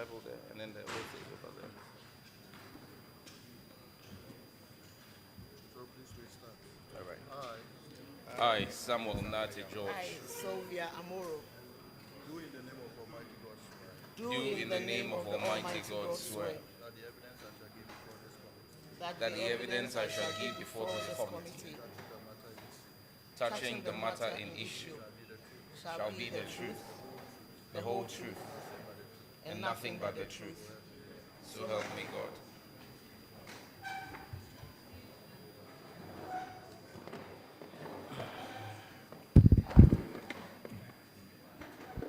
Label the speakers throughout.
Speaker 1: Bible there, and then the Osei over there.
Speaker 2: So please restart.
Speaker 1: All right.
Speaker 2: I,
Speaker 1: I, Samuel Nati George,
Speaker 3: I, Sylvia Amoro,
Speaker 2: do in the name of Almighty God swear
Speaker 1: do in the name of Almighty God swear
Speaker 2: that the evidence I shall give before this committee
Speaker 1: touching the matter in issue shall be the truth, the whole truth, and nothing but the truth. So help me God.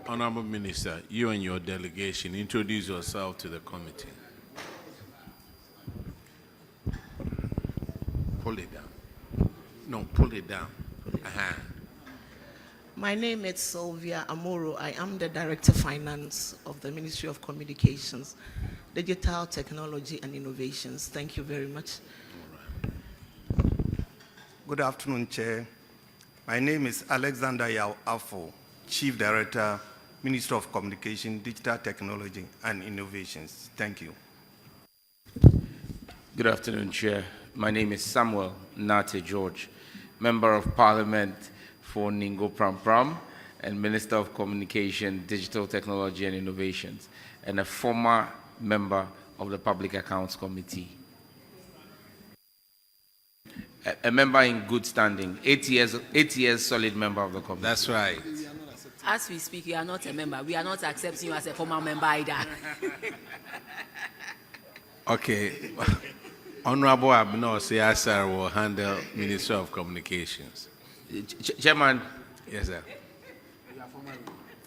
Speaker 4: Honorable Minister, you and your delegation, introduce yourself to the committee. Pull it down. No, pull it down.
Speaker 3: My name is Sylvia Amoro. I am the Director of Finance of the Ministry of Communications, Digital Technology and Innovations. Thank you very much.
Speaker 5: Good afternoon, Chair. My name is Alexander Yao Afo, Chief Director, Ministry of Communication, Digital Technology and Innovations. Thank you.
Speaker 1: Good afternoon, Chair. My name is Samuel Nati George, Member of Parliament for Ningo Pram Pram and Minister of Communication, Digital Technology and Innovations, and a former member of the Public Accounts Committee. A member in good standing, 8 years solid member of the committee.
Speaker 4: That's right.
Speaker 6: As we speak, you are not a member. We are not accepting you as a former member either.
Speaker 4: Okay. Honorable Abena Osei Asare will handle Ministry of Communications.
Speaker 1: Chairman.
Speaker 4: Yes, sir.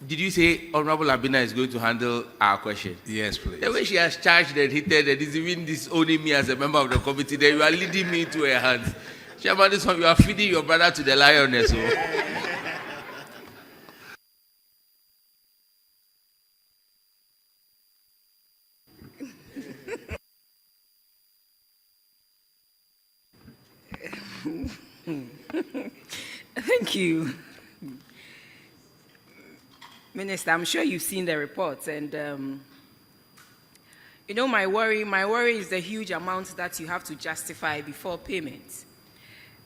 Speaker 1: Did you say Honorable Abena is going to handle our question?
Speaker 4: Yes, please.
Speaker 1: The way she has charged and hitted and is even disowning me as a member of the committee, then you are leading me into her hands. Chairman, this one, you are feeding your brother to the lioness.
Speaker 6: Thank you. Minister, I'm sure you've seen the reports, and you know my worry is the huge amount that you have to justify before payment.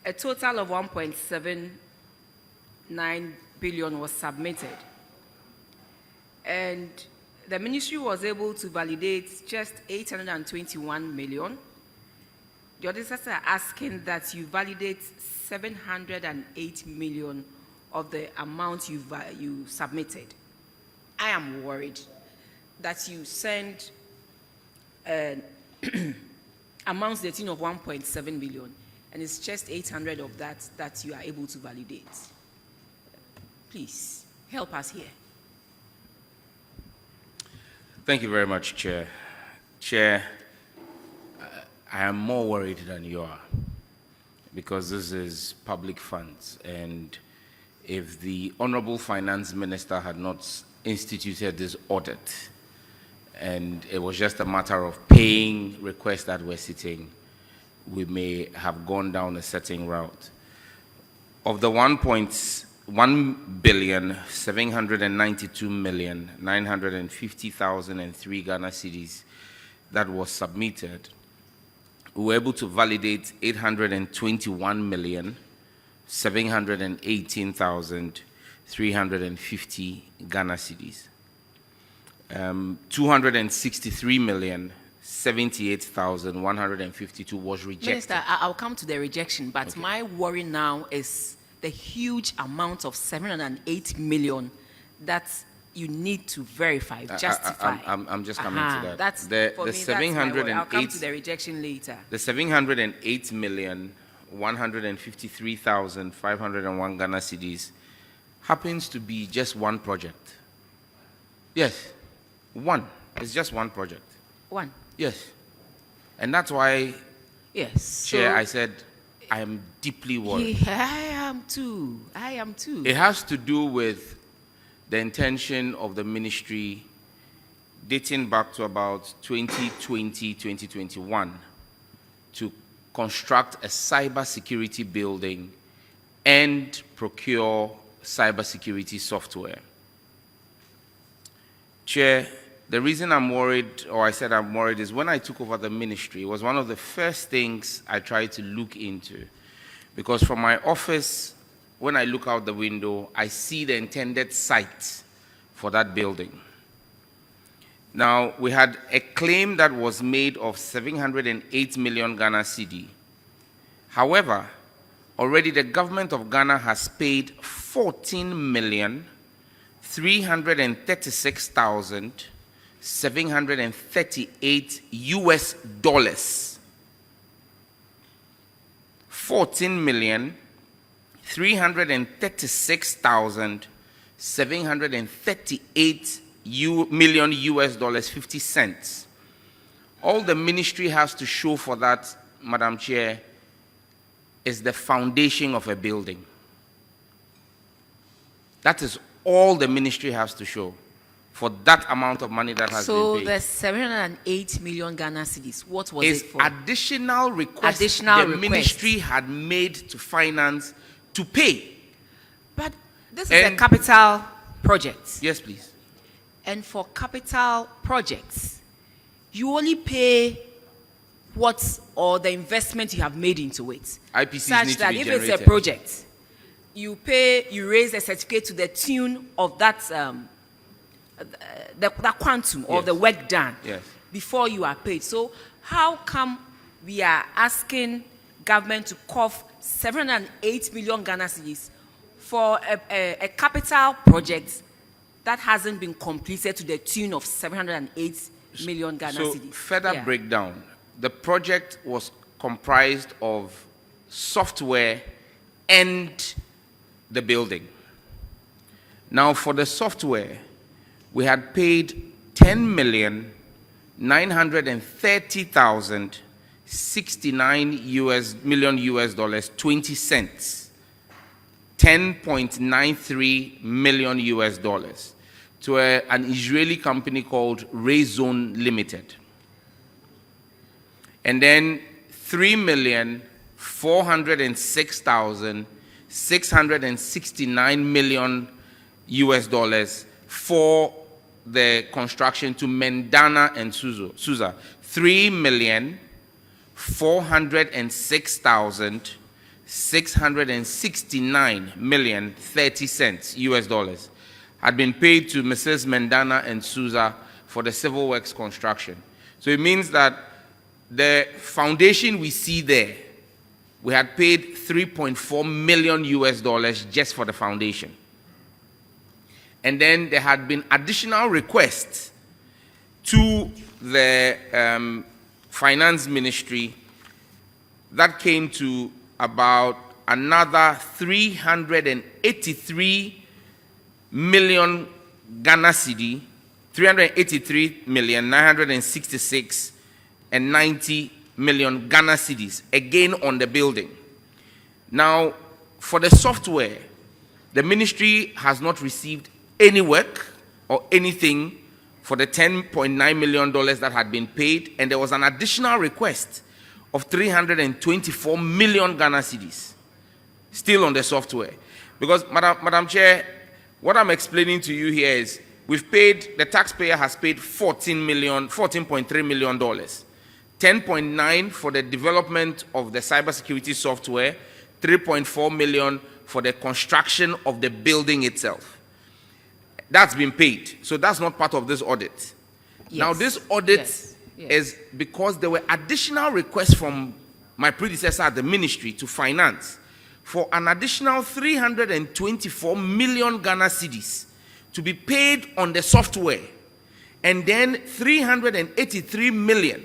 Speaker 6: A total of 1.79 billion was submitted, and the ministry was able to validate just 821 million. The auditors are asking that you validate 708 million of the amount you submitted. I am worried that you send amounts dating of 1.7 billion, and it's just 800 of that you are able to validate. Please help us here.
Speaker 1: Thank you very much, Chair. Chair, I am more worried than you are, because this is public funds, and if the Honorable Finance Minister had not instituted this audit, and it was just a matter of paying requests that were sitting, we may have gone down a certain route. Of the 1,792,950,003 Ghana cedis that was submitted, we were able to validate 821,718,350 Ghana cedis. 263,078,152 was rejected.
Speaker 6: Minister, I'll come to the rejection, but okay. My worry now is the huge amount of 708 million that you need to verify, justify.
Speaker 1: I'm just coming to that.
Speaker 6: That's
Speaker 1: the
Speaker 6: 708. I'll come to the rejection later.
Speaker 1: The 708,153,501 Ghana cedis happens to be just one project. Yes, one. It's just one project.
Speaker 6: One.
Speaker 1: Yes, and that's why.
Speaker 6: Yes.
Speaker 1: Chair, I said I am deeply worried.
Speaker 6: I am too.
Speaker 1: It has to do with the intention of the ministry dating back to about 2020, 2021 to construct a cybersecurity building and procure cybersecurity software. Chair, the reason I'm worried, or I said I'm worried, is when I took over the ministry, it was one of the first things I tried to look into. Because from my office, when I look out the window, I see the intended site for that building. Now, we had a claim that was made of 708 million Ghana cedi. However, already the government of Ghana has paid 14,336,738 US dollars. 14,336,738 million US dollars 50 cents. All the ministry has to show for that, Madam Chair, is the foundation of a building. That is all the ministry has to show for that amount of money that has been paid.
Speaker 6: So the 708 million Ghana cedis, what was
Speaker 1: is
Speaker 6: it for?
Speaker 1: Additional request
Speaker 6: Additional
Speaker 1: the
Speaker 6: request.
Speaker 1: ministry had made to finance to pay.
Speaker 6: But this is a capital project.
Speaker 1: Yes, please.
Speaker 6: And for capital projects, you only pay what or the investment you have made into it.
Speaker 1: IPCs
Speaker 6: Such
Speaker 1: need to
Speaker 6: that
Speaker 1: be
Speaker 6: if
Speaker 1: generated.
Speaker 6: it's a project, you raise a certificate to the tune of that that quantum of
Speaker 1: Yes.
Speaker 6: the work done
Speaker 1: Yes.
Speaker 6: before you are paid. So how come we are asking government to cough 708 million Ghana cedis for a capital project that hasn't been completed to the tune of 708 million Ghana
Speaker 1: So,
Speaker 6: cedis?
Speaker 1: further
Speaker 6: Yeah.
Speaker 1: breakdown. The project was comprised of software and the building. Now, for the software, we had paid 10,930,069 million US dollars 20 cents. 10.93 million US dollars to an Israeli company called Rayzone Limited. And then 3,406,669 million US dollars for the construction to Mendana and Susa. 3,406,669 million 30 cents US dollars had been paid to Mrs. Mendana and Susa for the civil works construction. So it means that the foundation we see there, we had paid 3.4 million US dollars just for the foundation. And then there had been additional requests to the finance ministry that came to about another 383 million Ghana cedi, 383,966 and 90 million Ghana cedis, again on the building. Now, for the software, the ministry has not received any work or anything for the $10.9 million that had been paid, and there was an additional request of 324 million Ghana cedis still on the software. Because, Madam Chair, what I'm explaining to you here is we've paid, the taxpayer has paid $14.3 million. 10.9 for the development of the cybersecurity software, 3.4 million for the construction of the building itself. That's been paid. So that's not part of this audit.
Speaker 6: Yes.
Speaker 1: Now this audit
Speaker 6: Yes.
Speaker 1: is because there were additional requests from my predecessor at the ministry to finance for an additional 324 million Ghana cedis to be paid on the software, and then 383 million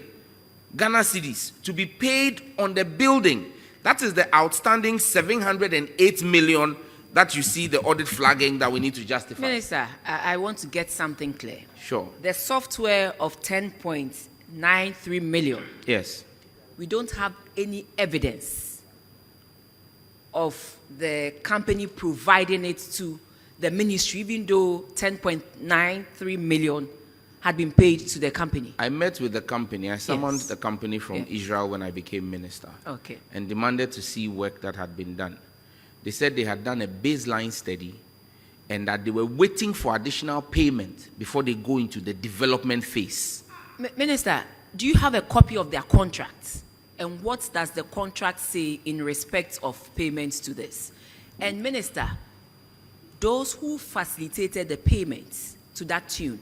Speaker 1: Ghana cedis to be paid on the building. That is the outstanding 708 million that you see the audit flagging that we need to justify.
Speaker 6: Minister, I want to get something clear.
Speaker 1: Sure.
Speaker 6: The software of 10.93 million,
Speaker 1: Yes.
Speaker 6: we don't have any evidence of the company providing it to the ministry, even though 10.93 million had been paid to the company.
Speaker 1: I met with the company. I summoned
Speaker 6: Yes.
Speaker 1: the company from
Speaker 6: Yeah.
Speaker 1: Israel when I became minister.
Speaker 6: Okay.
Speaker 1: And demanded to see work that had been done. They said they had done a baseline study and that they were waiting for additional payment before they go into the development phase.
Speaker 6: Minister, do you have a copy of their contract? And what does the contract say in respect of payments to this? And Minister, those who facilitated the payments to that tune,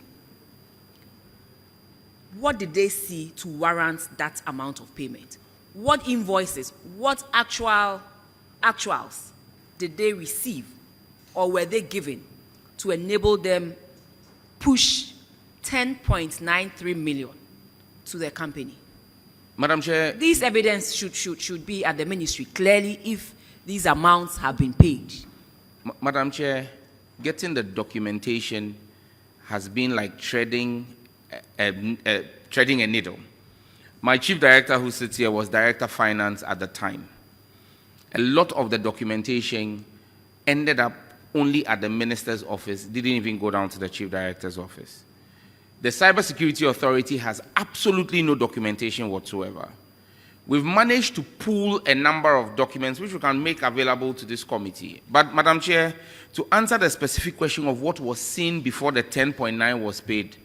Speaker 6: what did they see to warrant that amount of payment? What invoices, what actuals did they receive or were they given to enable them push 10.93 million to their company?
Speaker 1: Madam Chair,
Speaker 6: This evidence should be at the ministry clearly if these amounts have been paid.
Speaker 1: Madam Chair, getting the documentation has been like treading a needle. My chief director, who sits here, was director of finance at the time. A lot of the documentation ended up only at the minister's office, didn't even go down to the chief director's office. The Cybersecurity Authority has absolutely no documentation whatsoever. We've managed to pool a number of documents which we can make available to this committee. But, Madam Chair, to answer the specific question of what was seen before the 10.9 was paid,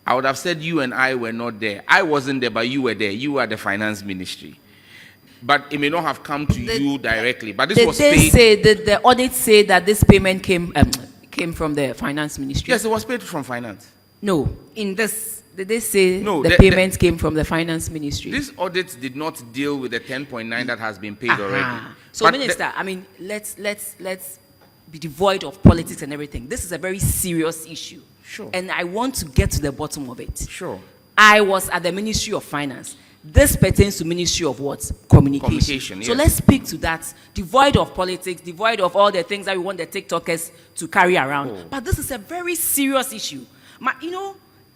Speaker 1: I would have said you and I were not there. I wasn't there, but you were there. You were the finance ministry. But it may not have come to you directly. But this was paid.
Speaker 6: Did the audit say that this payment came from the finance ministry?
Speaker 1: Yes, it was paid from finance.
Speaker 6: No. In this, did they say
Speaker 1: No,
Speaker 6: the payment came from the finance ministry?
Speaker 1: This audit did not deal with the 10.9 that has been paid already.
Speaker 6: So,
Speaker 1: But
Speaker 6: Minister, I mean, let's be devoid of politics and everything. This is a very serious issue.
Speaker 1: Sure.
Speaker 6: And I want to get to the bottom of it.
Speaker 1: Sure.
Speaker 6: I was at the Ministry of Finance. This pertains to Ministry of what? Communication.
Speaker 1: Communication,
Speaker 6: So
Speaker 1: yes.
Speaker 6: let's speak to that, devoid of politics, devoid of all the things that we want the TikTokers to carry around.
Speaker 1: Oh.
Speaker 6: But this is a very serious issue.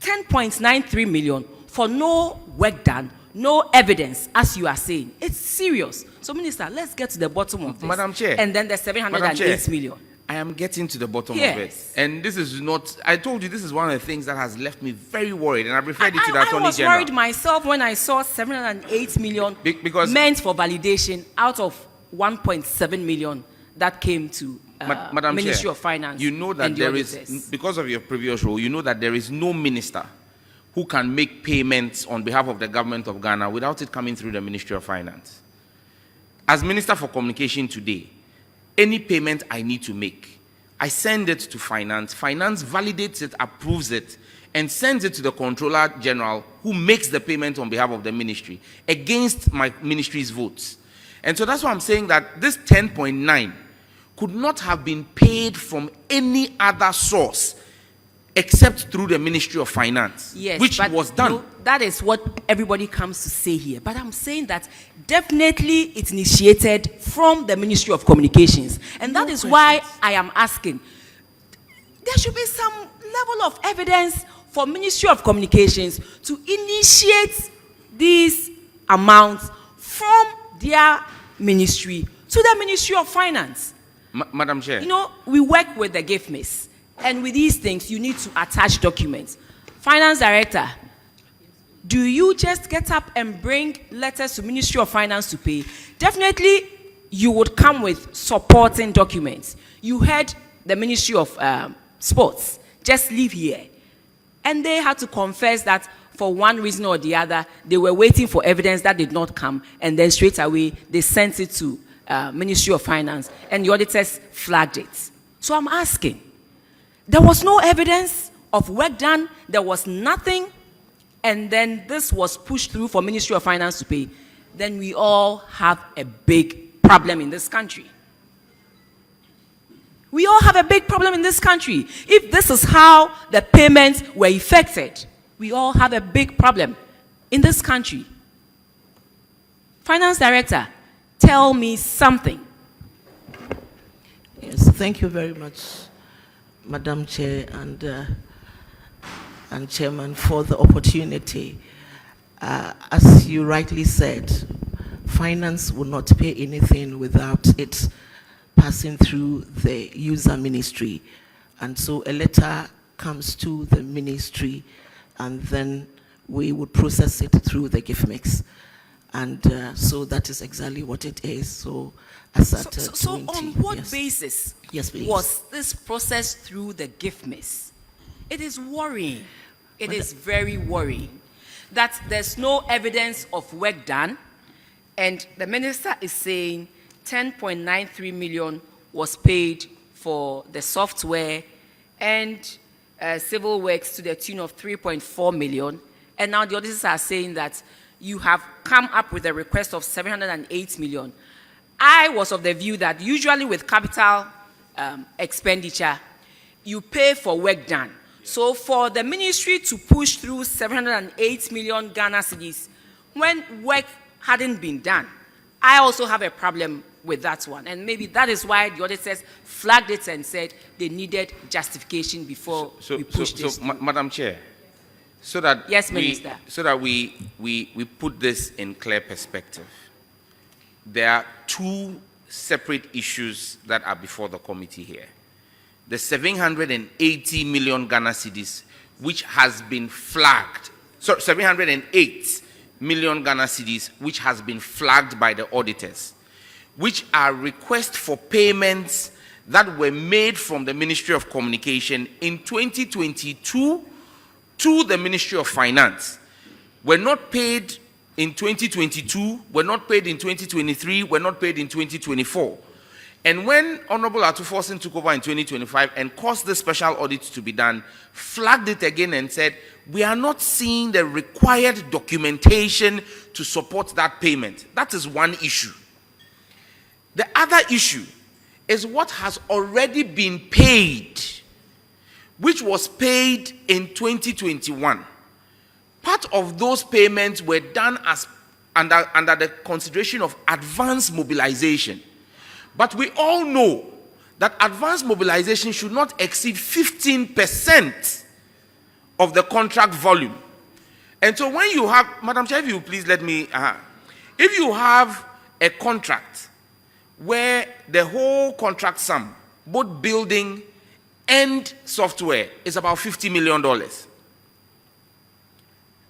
Speaker 6: 10.93 million for no work done, no evidence, as you are saying. It's serious. So, Minister, let's get to the bottom of this.
Speaker 1: Madam Chair.
Speaker 6: And then the 708 million.
Speaker 1: I am getting to the bottom of
Speaker 6: Yes.
Speaker 1: it. And this is not, I told you, this is one of the things that has left me very worried. And I've referred it to the
Speaker 6: I
Speaker 1: Attorney
Speaker 6: was
Speaker 1: General.
Speaker 6: worried myself when I saw 708 million
Speaker 1: Because-
Speaker 6: meant for validation out of 1.7 million that came to
Speaker 1: Madam
Speaker 6: Ministry
Speaker 1: Chair,
Speaker 6: of Finance.
Speaker 1: you know that
Speaker 6: and the
Speaker 1: there is,
Speaker 6: auditors.
Speaker 1: because of your previous role, you know that there is no minister who can make payments on behalf of the government of Ghana without it coming through the Ministry of Finance. As Minister for Communication today, any payment I need to make, I send it to Finance. Finance validates it, approves it, and sends it to the Controller General, who makes the payment on behalf of the ministry against my ministry's votes. And so that's why I'm saying that this 10.9 could not have been paid from any other source except through the Ministry of Finance,
Speaker 6: Yes,
Speaker 1: which
Speaker 6: but,
Speaker 1: was done.
Speaker 6: you know, that is what everybody comes to say here. But I'm saying that definitely it's initiated from the Ministry of Communications. And that is why I am asking, there should be some level of evidence for Ministry of Communications to initiate these amounts from their ministry to the Ministry of Finance.
Speaker 1: Madam Chair.
Speaker 6: You know, we work with the gift miss. And with these things, you need to attach documents. Finance Director, do you just get up and bring letters to Ministry of Finance to pay? Definitely, you would come with supporting documents. You heard the Ministry of Sports just leave here. And they had to confess that for one reason or the other, they were waiting for evidence that did not come. And then straight away, they sent it to Ministry of Finance. And the auditors flagged it. So I'm asking, there was no evidence of work done. There was nothing. And then this was pushed through for Ministry of Finance to pay. Then we all have a big problem in this country. We all have a big problem in this country. If this is how the payments were effected, we all have a big problem in this country. Finance Director, tell me something.
Speaker 3: Yes, thank you very much, Madam Chair and Chairman, for the opportunity. As you rightly said, Finance will not pay anything without it passing through the user ministry. And so a letter comes to the ministry, and then we would process it through the gift mix. And so that is exactly what it is. So, H0t
Speaker 6: So
Speaker 3: 20,
Speaker 6: on what
Speaker 3: yes.
Speaker 6: basis
Speaker 3: Yes, please.
Speaker 6: was this process through the gift miss? It is worrying. It is very worrying that there's no evidence of work done, and the minister is saying 10.93 million was paid for the software and civil works to the tune of 3.4 million, and now the auditors are saying that you have come up with a request of 708 million. I was of the view that usually with capital expenditure, you pay for work done. So for the ministry to push through 708 million Ghana cedis when work hadn't been done, I also have a problem with that one. And maybe that is why the auditors flagged it and said they needed justification before we push this.
Speaker 1: So, Madam Chair, so that
Speaker 6: Yes, Minister.
Speaker 1: So that we put this in clear perspective, there are two separate issues that are before the committee here. The 780 million Ghana cedis, which has been flagged, so 708 million Ghana cedis, which has been flagged by the auditors, which are requests for payments that were made from the Ministry of Communication in 2022 to the Ministry of Finance, were not paid in 2022, were not paid in 2023, were not paid in 2024. And when Honorable Atuforsen took over in 2025 and caused the special audit to be done, flagged it again and said, we are not seeing the required documentation to support that payment. That is one issue. The other issue is what has already been paid, which was paid in 2021. Part of those payments were done as under the consideration of advanced mobilization. But we all know that advanced mobilization should not exceed 15% of the contract volume. And so when you have, Madam Chair, if you please let me, if you have a contract where the whole contract sum, both building and software, is about $50 million.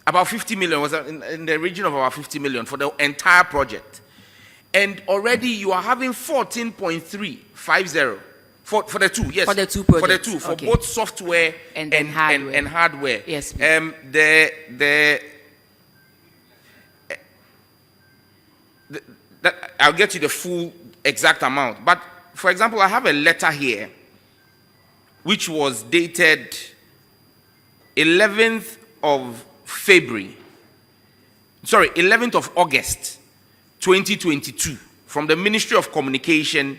Speaker 1: About 50 million, was in the region of about 50 million for the entire project. And already you are having 14.350 for the two, yes.
Speaker 6: For the two projects.
Speaker 1: For the two, for
Speaker 6: okay.
Speaker 1: both software
Speaker 6: and hardware.
Speaker 1: And hardware.
Speaker 6: Yes.
Speaker 1: I'll get you the full exact amount. But for example, I have a letter here which was dated 11th of February. Sorry, 11th of August 2022 from the Ministry of Communication.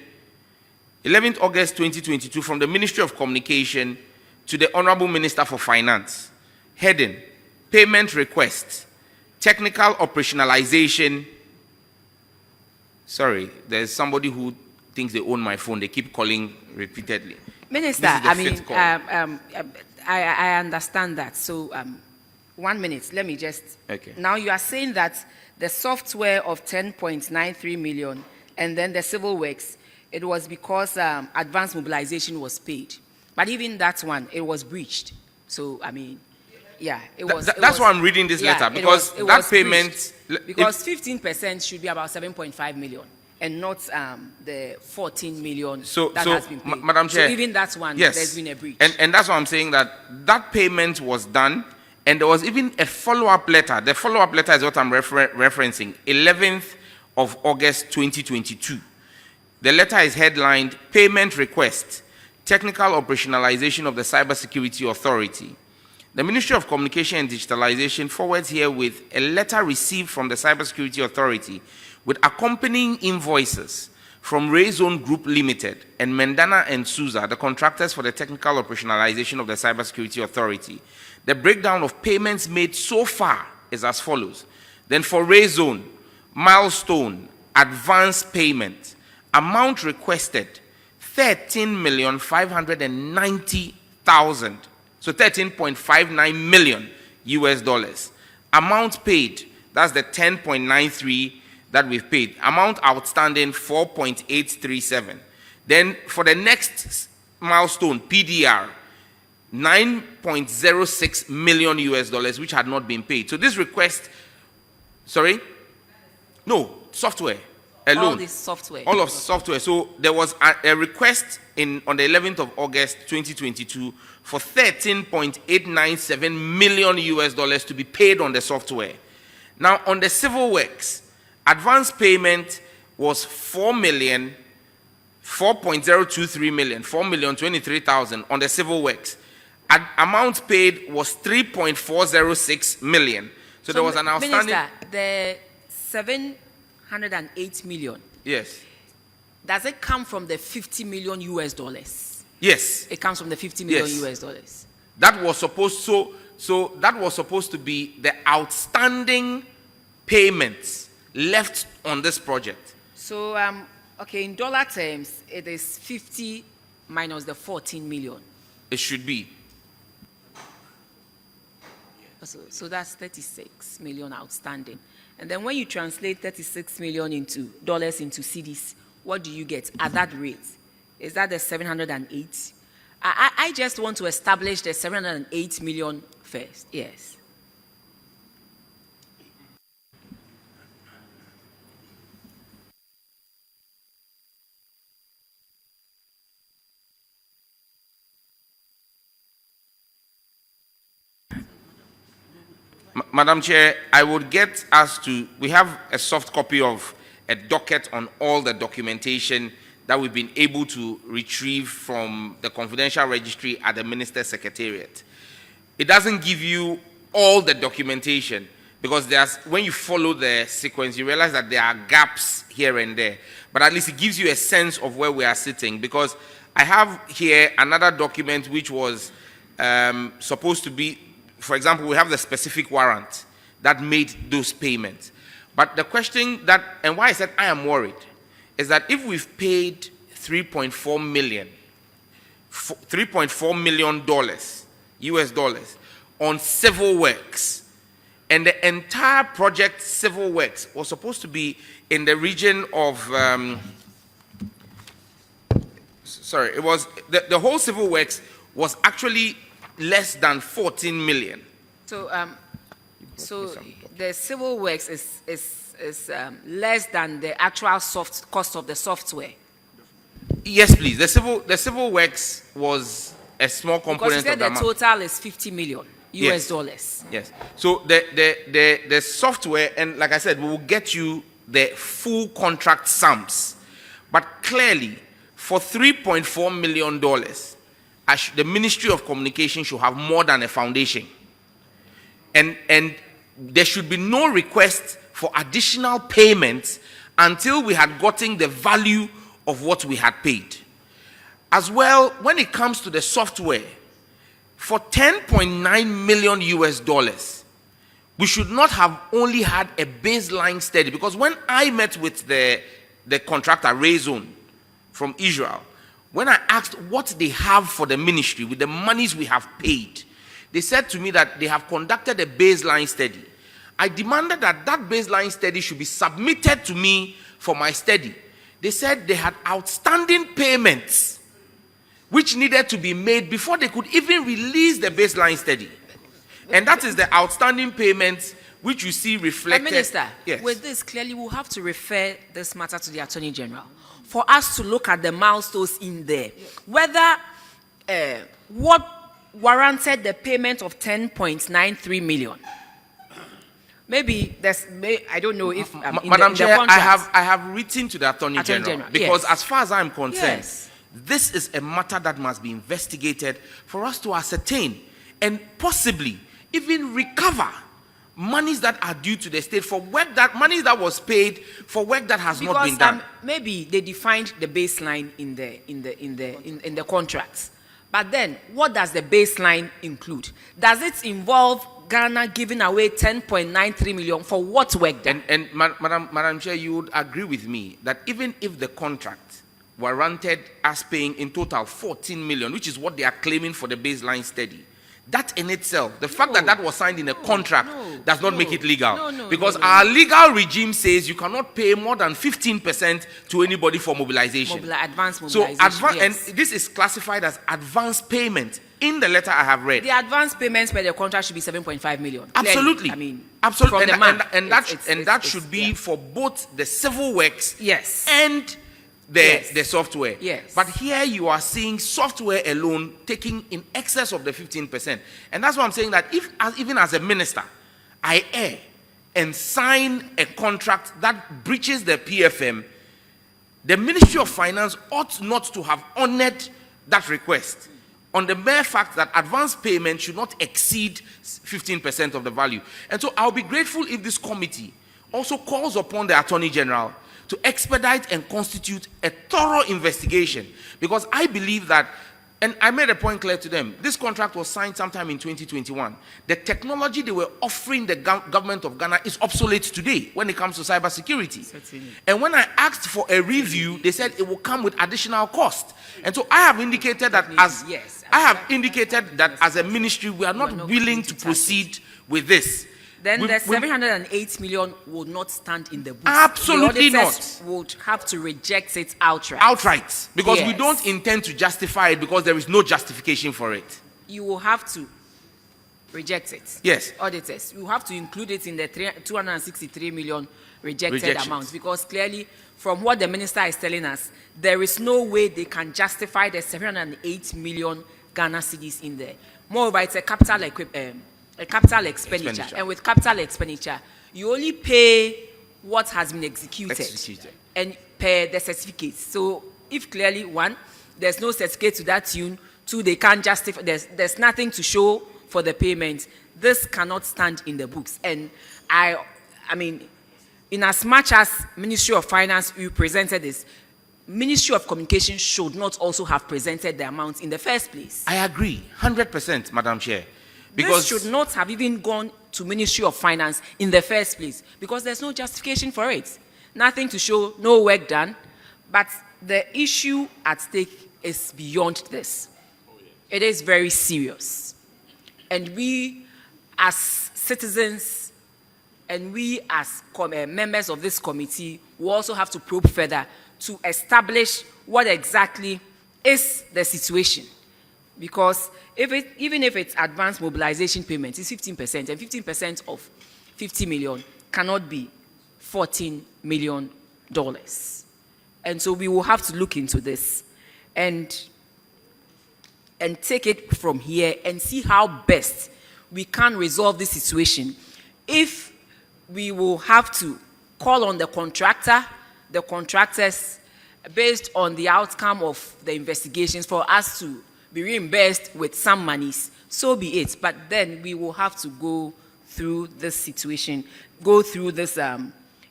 Speaker 1: 11th August 2022 from the Ministry of Communication to the Honorable Minister for Finance. Heading, payment request, technical operationalization. Sorry, there's somebody who thinks they own my phone. They keep calling repeatedly.
Speaker 6: Minister, I mean, I understand that. So 1 minute, let me just.
Speaker 1: Okay.
Speaker 6: Now you are saying that the software of 10.93 million and then the civil works, it was because advanced mobilization was paid. But even that one, it was breached. So, I mean, yeah, it was.
Speaker 1: That's why I'm reading this letter, because
Speaker 6: it
Speaker 1: that
Speaker 6: was
Speaker 1: payment.
Speaker 6: breached. Because 15% should be about 7.5 million and not the 14 million that has been paid.
Speaker 1: Madam Chair.
Speaker 6: So even that one,
Speaker 1: yes,
Speaker 6: there's been a breach.
Speaker 1: And that's why I'm saying that payment was done, and there was even a follow-up letter. The follow-up letter is what I'm referencing, 11th of August 2022. The letter is headlined, Payment Request, Technical Operationalization of the Cybersecurity Authority. The Ministry of Communication and Digitalization forwards here with a letter received from the Cybersecurity Authority with accompanying invoices from Rayzone Group Limited and Mendana and Souza, the contractors for the technical operationalization of the Cybersecurity Authority. The breakdown of payments made so far is as follows. Then for Rayzone, milestone, advance payment, amount requested, 13,590,000. So 13.59 million US dollars. Amount paid, that's the 10.93 that we've paid. Amount outstanding, 4.837. Then for the next milestone, PDR, 9.06 million US dollars, which had not been paid. So this request, sorry? No, software alone.
Speaker 6: All this software.
Speaker 1: All of software. So there was a request on the 11th of August 2022 for $13.897 million to be paid on the software. Now on the civil works, advance payment was $4.023 million, $4,023,000 on the civil works. Amount paid was $3.406 million. So there was an outstanding.
Speaker 6: Minister, the 708 million.
Speaker 1: Yes.
Speaker 6: Does it come from the $50 million?
Speaker 1: Yes.
Speaker 6: It comes from the $50 million
Speaker 1: Yes. That was supposed so that was supposed to be the outstanding payments left on this project.
Speaker 6: So okay, in dollar terms, it is 50 minus the 14 million.
Speaker 1: It should be.
Speaker 6: So that's 36 million outstanding. And then when you translate 36 million into dollars into cedis, what do you get at that rate? Is that the 708? I just want to establish the 708 million first. Yes.
Speaker 1: Madam Chair, I would get us to, we have a soft copy of a docket on all the documentation that we've been able to retrieve from the confidential registry at the Minister's Secretariat. It doesn't give you all the documentation because when you follow the sequence, you realize that there are gaps here and there. But at least it gives you a sense of where we are sitting, because I have here another document which was supposed to be, for example, we have the specific warrant that made those payments. But the question that, and why I said I am worried, is that if we've paid $3.4 million US dollars on civil works, and the entire project civil works was supposed to be in the region of, it was, the whole civil works was actually less than 14 million.
Speaker 6: So, the civil works is less than the actual cost of the software.
Speaker 1: Yes, please. The civil works was a small component
Speaker 6: Because you said
Speaker 1: of
Speaker 6: the total is 50 million US dollars.
Speaker 1: Yes. So the software, and like I said, we will get you the full contract sums. But clearly, for $3.4 million, the Ministry of Communication should have more than a foundation. And there should be no request for additional payments until we had gotten the value of what we had paid. As well, when it comes to the software, for $10.9 million US dollars, we should not have only had a baseline study, because when I met with the contractor, Rayzone from Israel, when I asked what they have for the ministry with the monies we have paid, they said to me that they have conducted a baseline study. I demanded that that baseline study should be submitted to me for my study. They said they had outstanding payments which needed to be made before they could even release the baseline study. And that is the outstanding payments which you see reflected.
Speaker 6: Minister,
Speaker 1: yes.
Speaker 6: With this, clearly we'll have to refer this matter to the Attorney General for us to look at the milestones in there. Whether what warranted the payment of 10.93 million. Maybe I don't know if
Speaker 1: Madam Chair, I have written to the Attorney General because
Speaker 6: yes.
Speaker 1: As far as I'm concerned,
Speaker 6: yes.
Speaker 1: This is a matter that must be investigated for us to ascertain and possibly even recover monies that are due to the state for work that money that was paid for work that has not been done.
Speaker 6: Maybe they defined the baseline in the contracts. But then, what does the baseline include? Does it involve Ghana giving away 10.93 million for what work done?
Speaker 1: And Madam Chair, you would agree with me that even if the contract warranted us paying in total 14 million, which is what they are claiming for the baseline study, that in itself, the fact that that was signed in a contract does not make it legal. Because our legal regime says you cannot pay more than 15% to anybody for mobilization.
Speaker 6: Advanced mobilization.
Speaker 1: And this is classified as advance payment. in the letter I have read.
Speaker 6: The advance payments per the contract should be 7.5 million. Clearly,
Speaker 1: Absolutely.
Speaker 6: I mean,
Speaker 1: absolutely.
Speaker 6: from the man,
Speaker 1: And that should be
Speaker 6: yeah.
Speaker 1: for both the civil works
Speaker 6: Yes.
Speaker 1: and the software.
Speaker 6: Yes.
Speaker 1: But here you are seeing software alone taking in excess of the 15%. And that's why I'm saying that even as a minister, I err and sign a contract that breaches the PFM, the Ministry of Finance ought not to have honored that request on the mere fact that advance payment should not exceed 15% of the value. And so I'll be grateful if this committee also calls upon the Attorney General to expedite and constitute a thorough investigation, because I believe that, and I made a point clear to them, this contract was signed sometime in 2021. The technology they were offering the government of Ghana is obsolete today when it comes to cybersecurity.
Speaker 6: Certainly.
Speaker 1: And when I asked for a review, they said it will come with additional cost. And so I have indicated that as a ministry, we are not willing to proceed with this.
Speaker 6: Then the 708 million would not stand in the books.
Speaker 1: Absolutely
Speaker 6: the auditors would have to reject it outright.
Speaker 1: Outright. Because we
Speaker 6: Yes.
Speaker 1: don't intend to justify it, because there is no justification for it.
Speaker 6: You will have to reject it.
Speaker 1: Yes.
Speaker 6: Auditors, you have to include it in the 263 million rejected
Speaker 1: Rejections.
Speaker 6: amount, because clearly, from what the minister is telling us, there is no way they can justify the 708 million Ghana cedis in there. Moreover, it's a capital expenditure. And with capital expenditure, you only pay what has been executed. And pay the certificates. So if clearly, one, there's no certificate to that tune, two, they can't justify, there's nothing to show for the payment, this cannot stand in the books. And I mean, in as much as Ministry of Finance you presented this, Ministry of Communication should not also have presented the amount in the first place.
Speaker 1: I agree, 100%, Madam Chair. Because
Speaker 6: this should not have even gone to Ministry of Finance in the first place, because there's no justification for it. Nothing to show, no work done. But the issue at stake is beyond this. It is very serious. And we as citizens and we as members of this committee will also have to probe further to establish what exactly is the situation. Because even if it's advanced mobilization payment, it's 15%, and 15% of 50 million cannot be $14 million. And so we will have to look into this and take it from here and see how best we can resolve this situation. If we will have to call on the contractors, based on the outcome of the investigations, for us to be reimbursed with some monies, so be it. But then we will have to go through this situation, go through this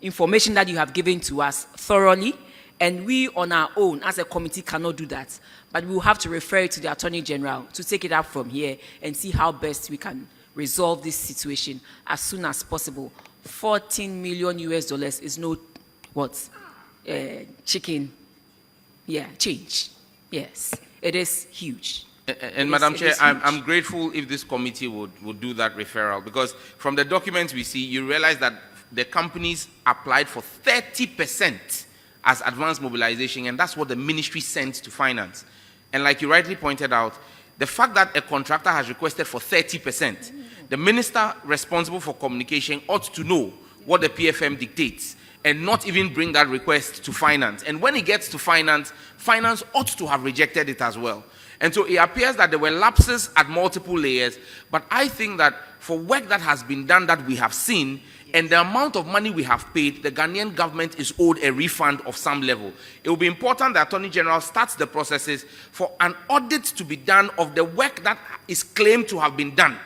Speaker 6: information that you have given to us thoroughly, and we on our own as a committee cannot do that. But we will have to refer it to the Attorney General to take it up from here and see how best we can resolve this situation as soon as possible. $14 million is no chicken, change. Yes. It is huge.
Speaker 1: And Madam Chair, I'm grateful if this committee would do that referral, because from the documents we see, you realize that the companies applied for 30% as advanced mobilization, and that's what the ministry sent to finance. And like you rightly pointed out, the fact that a contractor has requested for 30%, the minister responsible for communication ought to know what the PFM dictates and not even bring that request to finance. And when it gets to finance, finance ought to have rejected it as well. And so it appears that there were lapses at multiple layers, but I think that for work that has been done that we have seen, and the amount of money we have paid, the Ghanaian government is owed a refund of some level. It will be important that the Attorney General starts the processes for an audit to be done of the work that is claimed to have been done.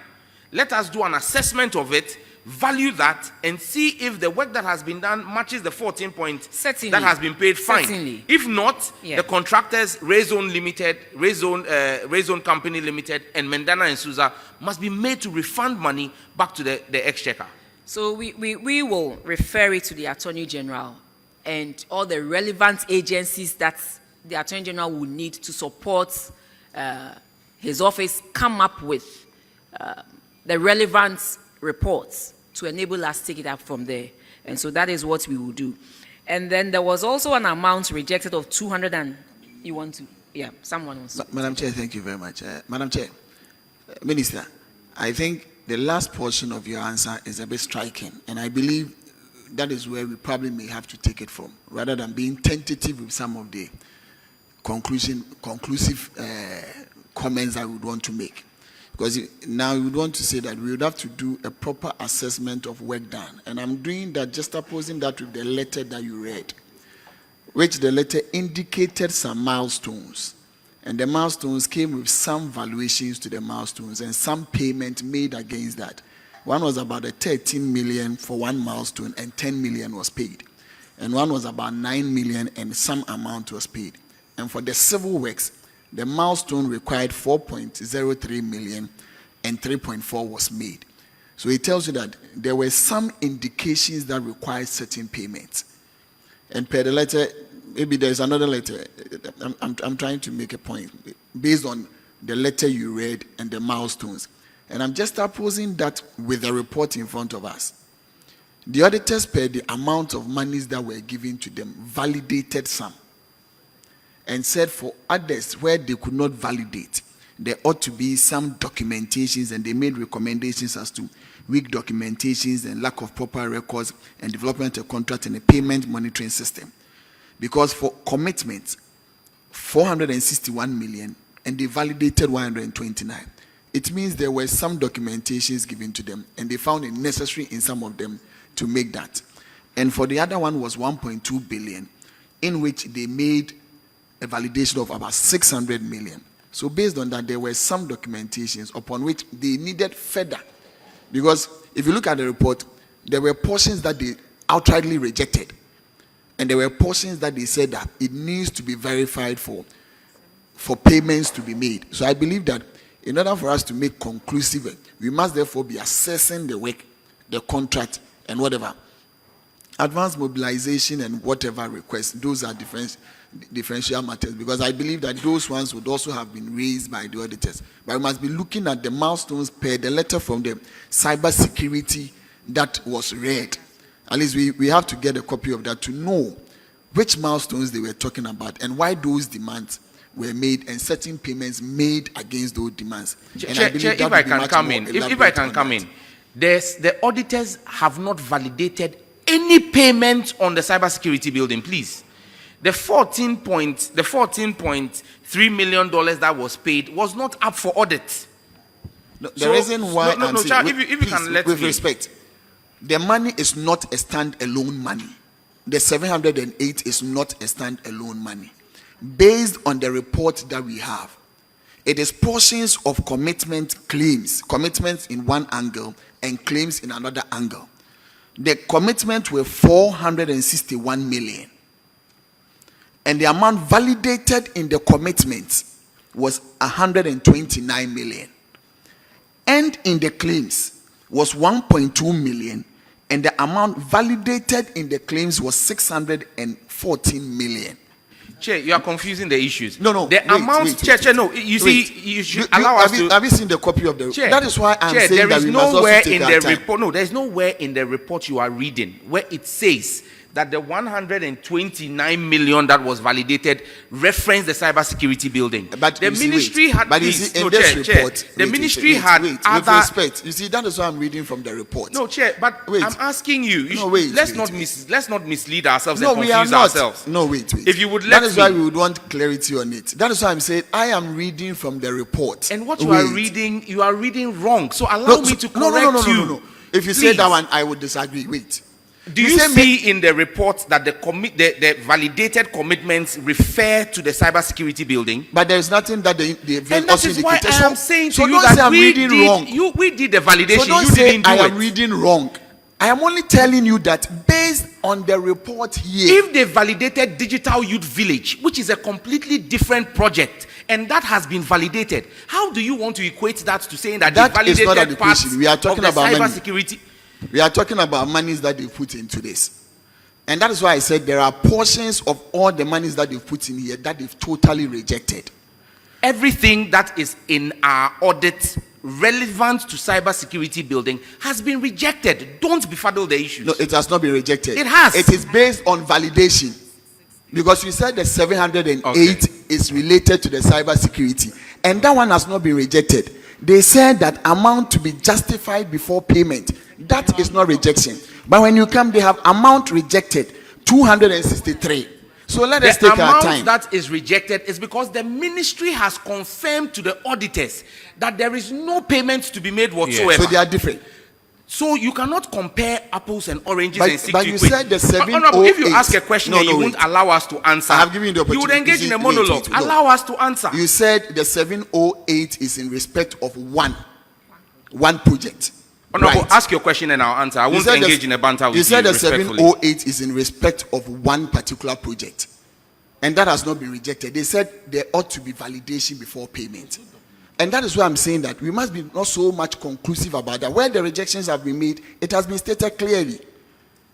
Speaker 1: Let us do an assessment of it, value that, and see if the work that has been done matches the 14 points
Speaker 6: Certainly.
Speaker 1: that has been paid. Fine.
Speaker 6: Certainly.
Speaker 1: If not, the contractors, Rayzone Company Limited, and Mendana and Souza must be made to refund money back to the exchequer.
Speaker 6: So we will refer it to the Attorney General and all the relevant agencies that the Attorney General will need to support his office come up with the relevant reports to enable us to take it up from there. And so that is what we will do. And then there was also an amount rejected of 200 and, you want to, someone wants to.
Speaker 7: Madam Chair, thank you very much. Madam Chair, Minister, I think the last portion of your answer is a bit striking, and I believe that is where we probably may have to take it from, rather than being tentative with some of the conclusive comments I would want to make. Because now we would want to say that we would have to do a proper assessment of work done. And I'm doing that, just opposing that with the letter that you read, which the letter indicated some milestones. And the milestones came with some valuations to the milestones and some payment made against that. One was about a 13 million for one milestone and 10 million was paid. And one was about 9 million and some amount was paid. And for the civil works, the milestone required 4.03 million and 3.4 was made. So it tells you that there were some indications that required certain payments. And per the letter, maybe there's another letter. I'm trying to make a point based on the letter you read and the milestones. And I'm just opposing that with the report in front of us. The auditors, per the amount of monies that were given to them, validated some. And said for others where they could not validate, there ought to be some documentations, and they made recommendations as to weak documentations and lack of proper records and development of contract and a payment monitoring system. Because for commitments, 461 million, and they validated 129. It means there were some documentations given to them, and they found it necessary in some of them to make that. And for the other one was 1.2 billion, in which they made a validation of about 600 million. So based on that, there were some documentations upon which they needed further. Because if you look at the report, there were portions that they outrightly rejected. And there were portions that they said that it needs to be verified for payments to be made. So I believe that in order for us to make conclusive, we must therefore be assessing the work, the contract, and whatever. Advanced mobilization and whatever requests, those are differential matters, because I believe that those ones would also have been raised by the auditors. But we must be looking at the milestones per the letter from the cybersecurity that was read. At least we have to get a copy of that to know which milestones they were talking about and why those demands were made and certain payments made against those demands. And I believe
Speaker 1: if I can come in, if I can come in, the auditors have not validated any payment on the cybersecurity building, please. The $14.3 million that was paid was not up for audit.
Speaker 7: No, the reason why I'm saying,
Speaker 1: if you can let
Speaker 7: with
Speaker 1: me.
Speaker 7: respect, the money is not a stand-alone money. The 708 is not a stand-alone money. Based on the report that we have, it is portions of commitments in one angle and claims in another angle. The commitment were 461 million. And the amount validated in the commitments was 129 million. And in the claims was 1.2 million. And the amount validated in the claims was 614 million.
Speaker 1: Chair, you are confusing the issues.
Speaker 7: No.
Speaker 1: The amount, Chair, no. You see, you should allow us to.
Speaker 7: Have you seen the copy of the report?
Speaker 1: Chair,
Speaker 7: that is why I'm
Speaker 1: Chair,
Speaker 7: saying that we must also take our time.
Speaker 1: Report. No, there is nowhere in the report you are reading where it says that the 129 million that was validated referenced the cybersecurity building.
Speaker 7: But
Speaker 1: the ministry had.
Speaker 7: But
Speaker 1: please,
Speaker 7: you see, in
Speaker 1: no,
Speaker 7: this
Speaker 1: Chair,
Speaker 7: report,
Speaker 1: Chair, the ministry had other.
Speaker 7: With respect, you see, that is why I'm reading from the report.
Speaker 1: No, Chair, but I'm asking you. Let's not mislead ourselves and confuse ourselves.
Speaker 7: No, wait.
Speaker 1: If you would let
Speaker 7: that is why we would want clarity on it. That is why I'm saying I am reading from the report.
Speaker 1: And what you are reading wrong. So allow me to correct you.
Speaker 7: No. If you say that one, I would disagree. Wait.
Speaker 1: Do you see in the report that the validated commitments refer to the cybersecurity building?
Speaker 7: But there is nothing that they
Speaker 1: and that is why I am saying to you
Speaker 7: don't
Speaker 1: that
Speaker 7: say I'm reading wrong.
Speaker 1: We did the validation.
Speaker 7: So don't
Speaker 1: you
Speaker 7: say
Speaker 1: didn't do
Speaker 7: I
Speaker 1: it.
Speaker 7: am reading wrong. I am only telling you that based on the report here.
Speaker 1: If they validated Digital Youth Village, which is a completely different project, and that has been validated, how do you want to equate that to saying that they validated
Speaker 7: not an
Speaker 1: parts
Speaker 7: equation. We are talking
Speaker 1: of the
Speaker 7: about
Speaker 1: cybersecurity?
Speaker 7: We are talking about monies that they put into this. And that is why I said there are portions of all the monies that they've put in here that they've totally rejected.
Speaker 1: Everything that is in our audit relevant to cybersecurity building has been rejected. Don't befuddle the issues.
Speaker 7: No, it has not been rejected.
Speaker 1: It has.
Speaker 7: It is based on validation. Because you said the 708 is related to the cybersecurity. And that one has not been rejected. They said that amount to be justified before payment. That is not rejection. But when you come, they have amount rejected, 263. So let us
Speaker 1: The
Speaker 7: take our
Speaker 1: amount
Speaker 7: time.
Speaker 1: that is rejected is because the ministry has confirmed to the auditors that there is no payment to be made whatsoever.
Speaker 7: So they are different.
Speaker 1: So you cannot compare apples and oranges
Speaker 7: But-
Speaker 1: and seek
Speaker 7: but
Speaker 1: to
Speaker 7: you
Speaker 1: equate.
Speaker 7: said the
Speaker 1: Honorable, if you
Speaker 7: 708
Speaker 1: ask a question
Speaker 7: No,
Speaker 1: and you
Speaker 7: no,
Speaker 1: won't
Speaker 7: wait.
Speaker 1: allow us to answer,
Speaker 7: I have given you the
Speaker 1: you would
Speaker 7: opportunity.
Speaker 1: engage in a
Speaker 7: Wait,
Speaker 1: monologue.
Speaker 7: no.
Speaker 1: Allow us to answer.
Speaker 7: You said the 708 is in respect of one project.
Speaker 1: Honorable,
Speaker 7: Right.
Speaker 1: ask your question and I'll answer. I
Speaker 7: You
Speaker 1: won't
Speaker 7: said
Speaker 1: engage in a banter with you.
Speaker 7: You said the
Speaker 1: respectfully.
Speaker 7: 708 is in respect of one particular project. And that has not been rejected. They said there ought to be validation before payment. And that is why I'm saying that we must be not so much conclusive about that. Where the rejections have been made, it has been stated clearly.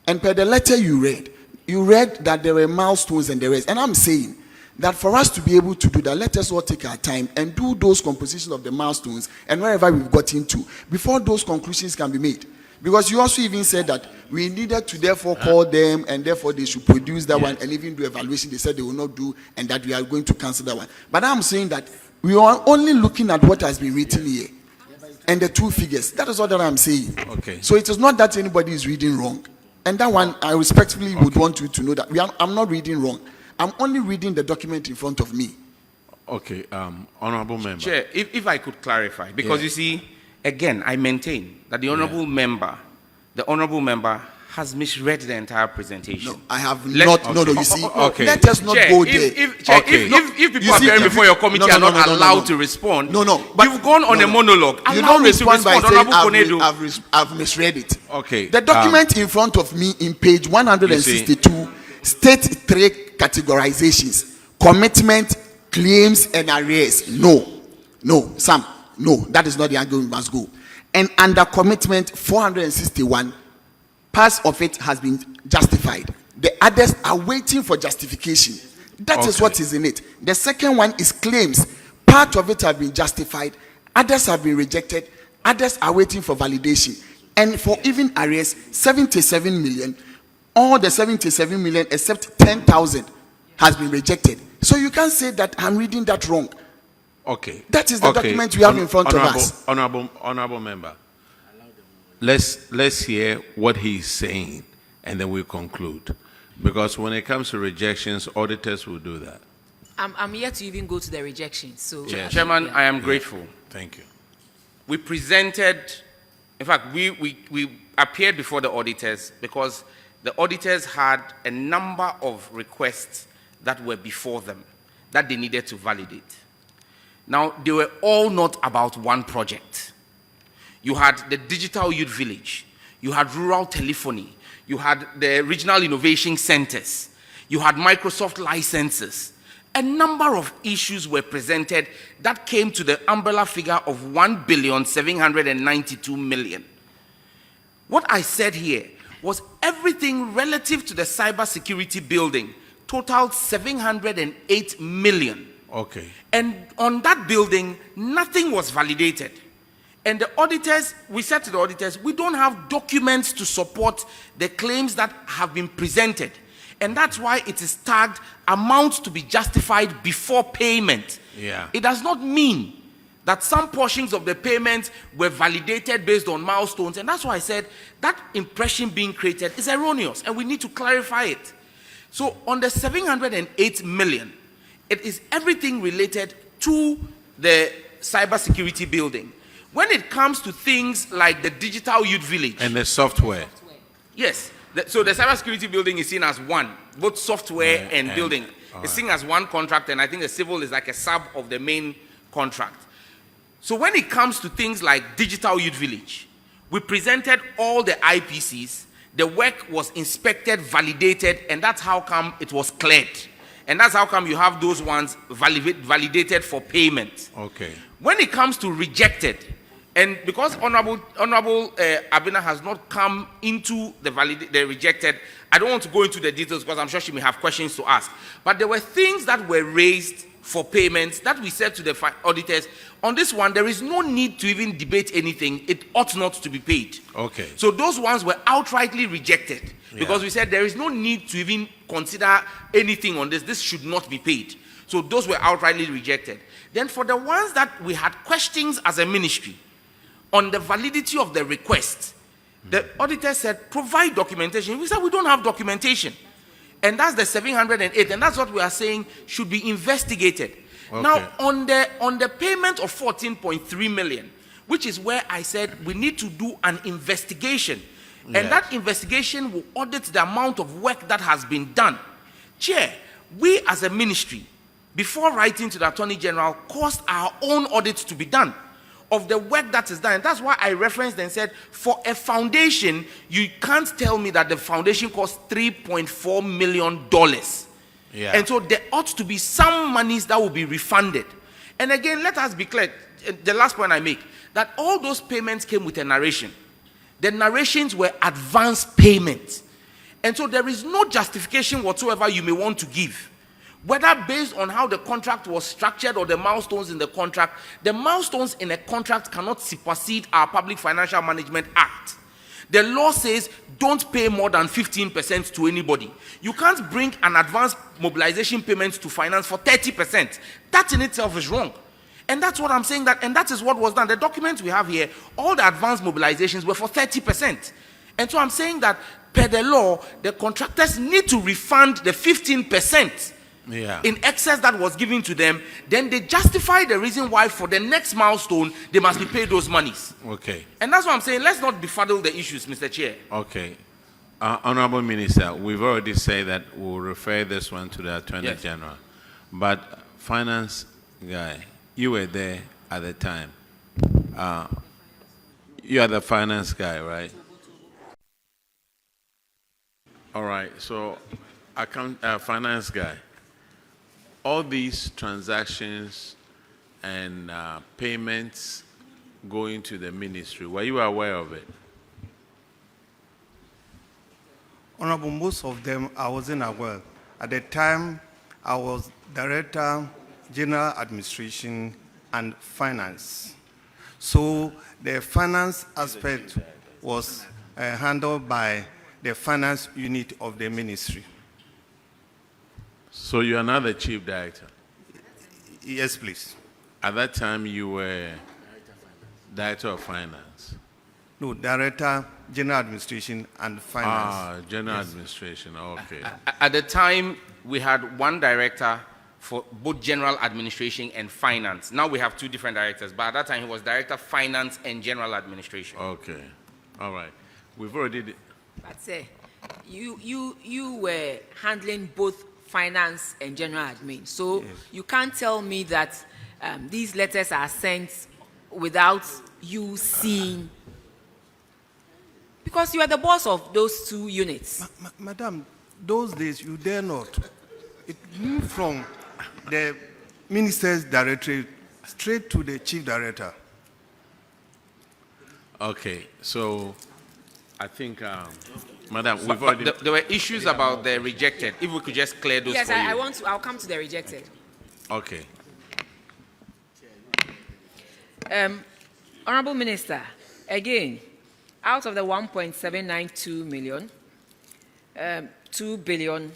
Speaker 7: And per the letter you read that there were milestones and the rest. And I'm saying that for us to be able to do that, let us all take our time and do those compositions of the milestones and wherever we've got into before those conclusions can be made. Because you also even said that we needed to therefore call them and therefore they should produce that one and even do evaluation. They said they will not do and that we are going to cancel that one. But I'm saying that we are only looking at what has been written here and the two figures. That is all that I'm saying.
Speaker 4: Okay.
Speaker 7: So it is not that anybody is reading wrong. And that one, I respectfully would want you to know that I'm not reading wrong. I'm only reading the document in front of me.
Speaker 4: Okay, honorable member.
Speaker 1: Chair, if I could clarify, because
Speaker 4: Yeah.
Speaker 1: you see, again, I maintain that the honorable member has misread the entire presentation.
Speaker 7: No, I have
Speaker 1: Let-
Speaker 7: not. No, you see,
Speaker 4: okay.
Speaker 7: let us not
Speaker 1: Chair,
Speaker 7: go there.
Speaker 1: if people
Speaker 7: You
Speaker 1: are
Speaker 7: see,
Speaker 1: appearing before your committee
Speaker 7: no,
Speaker 1: are not
Speaker 7: no, no,
Speaker 1: allowed
Speaker 7: no.
Speaker 1: to respond,
Speaker 7: No, but
Speaker 1: you've gone on a monologue.
Speaker 7: You
Speaker 1: Allow
Speaker 7: don't
Speaker 1: me to
Speaker 7: respond by
Speaker 1: respond,
Speaker 7: saying
Speaker 1: Honorable Konedo.
Speaker 7: I've misread it.
Speaker 4: Okay,
Speaker 7: The document in front of me in page 162 states three categorizations: commitment, claims, and arrears. No, Sam, no, that is not the angle we must go. And under commitment 461, parts of it has been justified. The others are waiting for justification. That is
Speaker 4: Okay.
Speaker 7: what is in it. The second one is claims. Part of it have been justified, others have been rejected, others are waiting for validation. And for even arrears, 77 million, all the 77 million except 10,000 has been rejected. So you can't say that I'm reading that wrong.
Speaker 4: okay.
Speaker 7: That is the document we have in front of us.
Speaker 4: Honorable member. Let's hear what he's saying, and then we conclude. Because when it comes to rejections, auditors will do that.
Speaker 8: I'm yet to even go to the rejection. So
Speaker 4: Yes.
Speaker 1: Chairman, I am grateful.
Speaker 4: Thank you.
Speaker 1: We presented, in fact, we appeared before the auditors because the auditors had a number of requests that were before them that they needed to validate. Now, they were all not about one project. You had the digital youth village, you had rural telephony, you had the regional innovation centers, you had Microsoft licenses. A number of issues were presented that came to the umbrella figure of 1,792,000,000. What I said here was everything relative to the cybersecurity building totaled 708 million.
Speaker 4: Okay.
Speaker 1: And on that building, nothing was validated. And the auditors, we said to the auditors, we don't have documents to support the claims that have been presented. And that's why it is tagged amount to be justified before payment.
Speaker 4: Yeah.
Speaker 1: It does not mean that some portions of the payment were validated based on milestones. And that's why I said that impression being created is erroneous and we need to clarify it. So on the 708 million, it is everything related to the cybersecurity building. When it comes to things like the digital youth village,
Speaker 4: And the software.
Speaker 1: yes, so the cybersecurity building is seen as one, both software and building. It's seen as one contract, and I think the civil is like a sub of the main contract. So when it comes to things like digital youth village, we presented all the IPCs, the work was inspected, validated, and that's how come it was cleared. And that's how come you have those ones validated for payment.
Speaker 4: Okay.
Speaker 1: When it comes to rejected, and because Honorable Abena has not come into the rejected, I don't want to go into the details because I'm sure she may have questions to ask. But there were things that were raised for payments that we said to the auditors, on this one, there is no need to even debate anything. It ought not to be paid.
Speaker 4: Okay.
Speaker 1: So those ones were outrightly rejected because we said there is no need to even consider anything on this. This should not be paid. So those were outrightly rejected. Then for the ones that we had questions as a ministry on the validity of the request, the auditor said, provide documentation. We said, we don't have documentation. And that's the 708, and that's what we are saying should be investigated.
Speaker 4: Okay.
Speaker 1: Now, on the payment of 14.3 million, which is where I said we need to do an investigation.
Speaker 4: Yes.
Speaker 1: And that investigation will audit the amount of work that has been done. Chair, we as a ministry, before writing to the Attorney General, caused our own audit to be done of the work that is done. And that's why I referenced and said, for a foundation, you can't tell me that the foundation cost $3.4 million.
Speaker 4: Yeah.
Speaker 1: And so there ought to be some monies that will be refunded. And again, let us be clear, the last point I make, that all those payments came with a narration. The narrations were advance payments. And so there is no justification whatsoever you may want to give, whether based on how the contract was structured or the milestones in the contract. The milestones in a contract cannot supersede our Public Financial Management Act. The law says don't pay more than 15% to anybody. You can't bring an advance mobilization payment to finance for 30%. That in itself is wrong. And that's what I'm saying, and that is what was done. The documents we have here, all the advance mobilizations were for 30%. And so I'm saying that per the law, the contractors need to refund the 15% in excess that was given to them. Then they justify the reason why for the next milestone, they must be paid those monies.
Speaker 4: Okay.
Speaker 1: And that's what I'm saying. Let's not befuddle the issues, Mr. Chair.
Speaker 4: Okay. Honorable Minister, we've already said that we'll refer this one to the Attorney General. But finance guy, you were there at the time. You are the finance guy, right? All right. So, finance guy, all these transactions and payments going to the ministry, were you aware of it?
Speaker 5: Honorable, most of them I wasn't aware. At the time, I was Director, General Administration and Finance. So the finance aspect was handled by the finance unit of the ministry.
Speaker 4: So you are now the Chief Director?
Speaker 5: Yes, please.
Speaker 4: At that time, you were Director of Finance?
Speaker 5: No, Director, General Administration and Finance.
Speaker 4: General Administration, okay.
Speaker 1: At the time, we had one director for both General Administration and Finance. Now we have two different directors, but at that time, he was Director Finance and General Administration.
Speaker 4: Okay, all right. We've already...
Speaker 8: But say, you were handling both finance and general admin. So you can't tell me that these letters are sent without you seeing, because you are the boss of those two units.
Speaker 5: Madam, those days you dare not. It moved from the minister's directorate straight to the chief director.
Speaker 4: Okay, so I think, Madam, we've
Speaker 1: But
Speaker 4: already...
Speaker 1: there were issues about the rejected. If we could just clear those
Speaker 8: Yes,
Speaker 1: for you.
Speaker 8: I'll come to the rejected.
Speaker 4: Okay.
Speaker 6: Honorable Minister, again, out of the 1.792 million, 2 billion,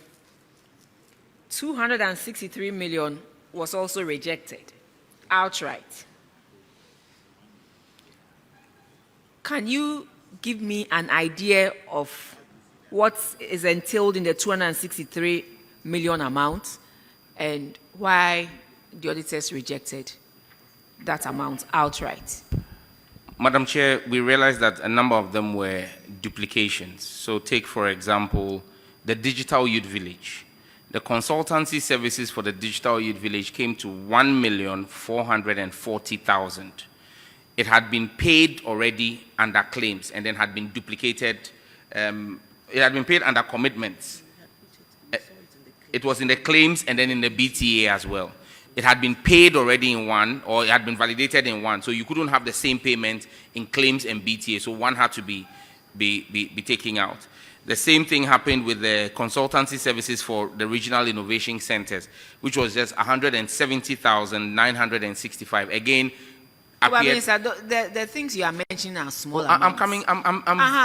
Speaker 6: 263 million was also rejected outright. Can you give me an idea of what is entailed in the 263 million amount and why the auditors rejected that amount outright?
Speaker 1: Madam Chair, we realized that a number of them were duplications. So take, for example, the Digital Youth Village. The consultancy services for the Digital Youth Village came to 1,440,000. It had been paid already under claims and then had been duplicated. It had been paid under commitments. It was in the claims and then in the BTA as well. It had been paid already in one, or it had been validated in one. So you couldn't have the same payment in claims and BTA. So one had to be taken out. The same thing happened with the consultancy services for the regional innovation centers, which was just 170,965. Again,
Speaker 8: But
Speaker 1: appeared.
Speaker 8: Minister, the things you are mentioning are small
Speaker 1: I'm
Speaker 8: amounts.
Speaker 1: coming.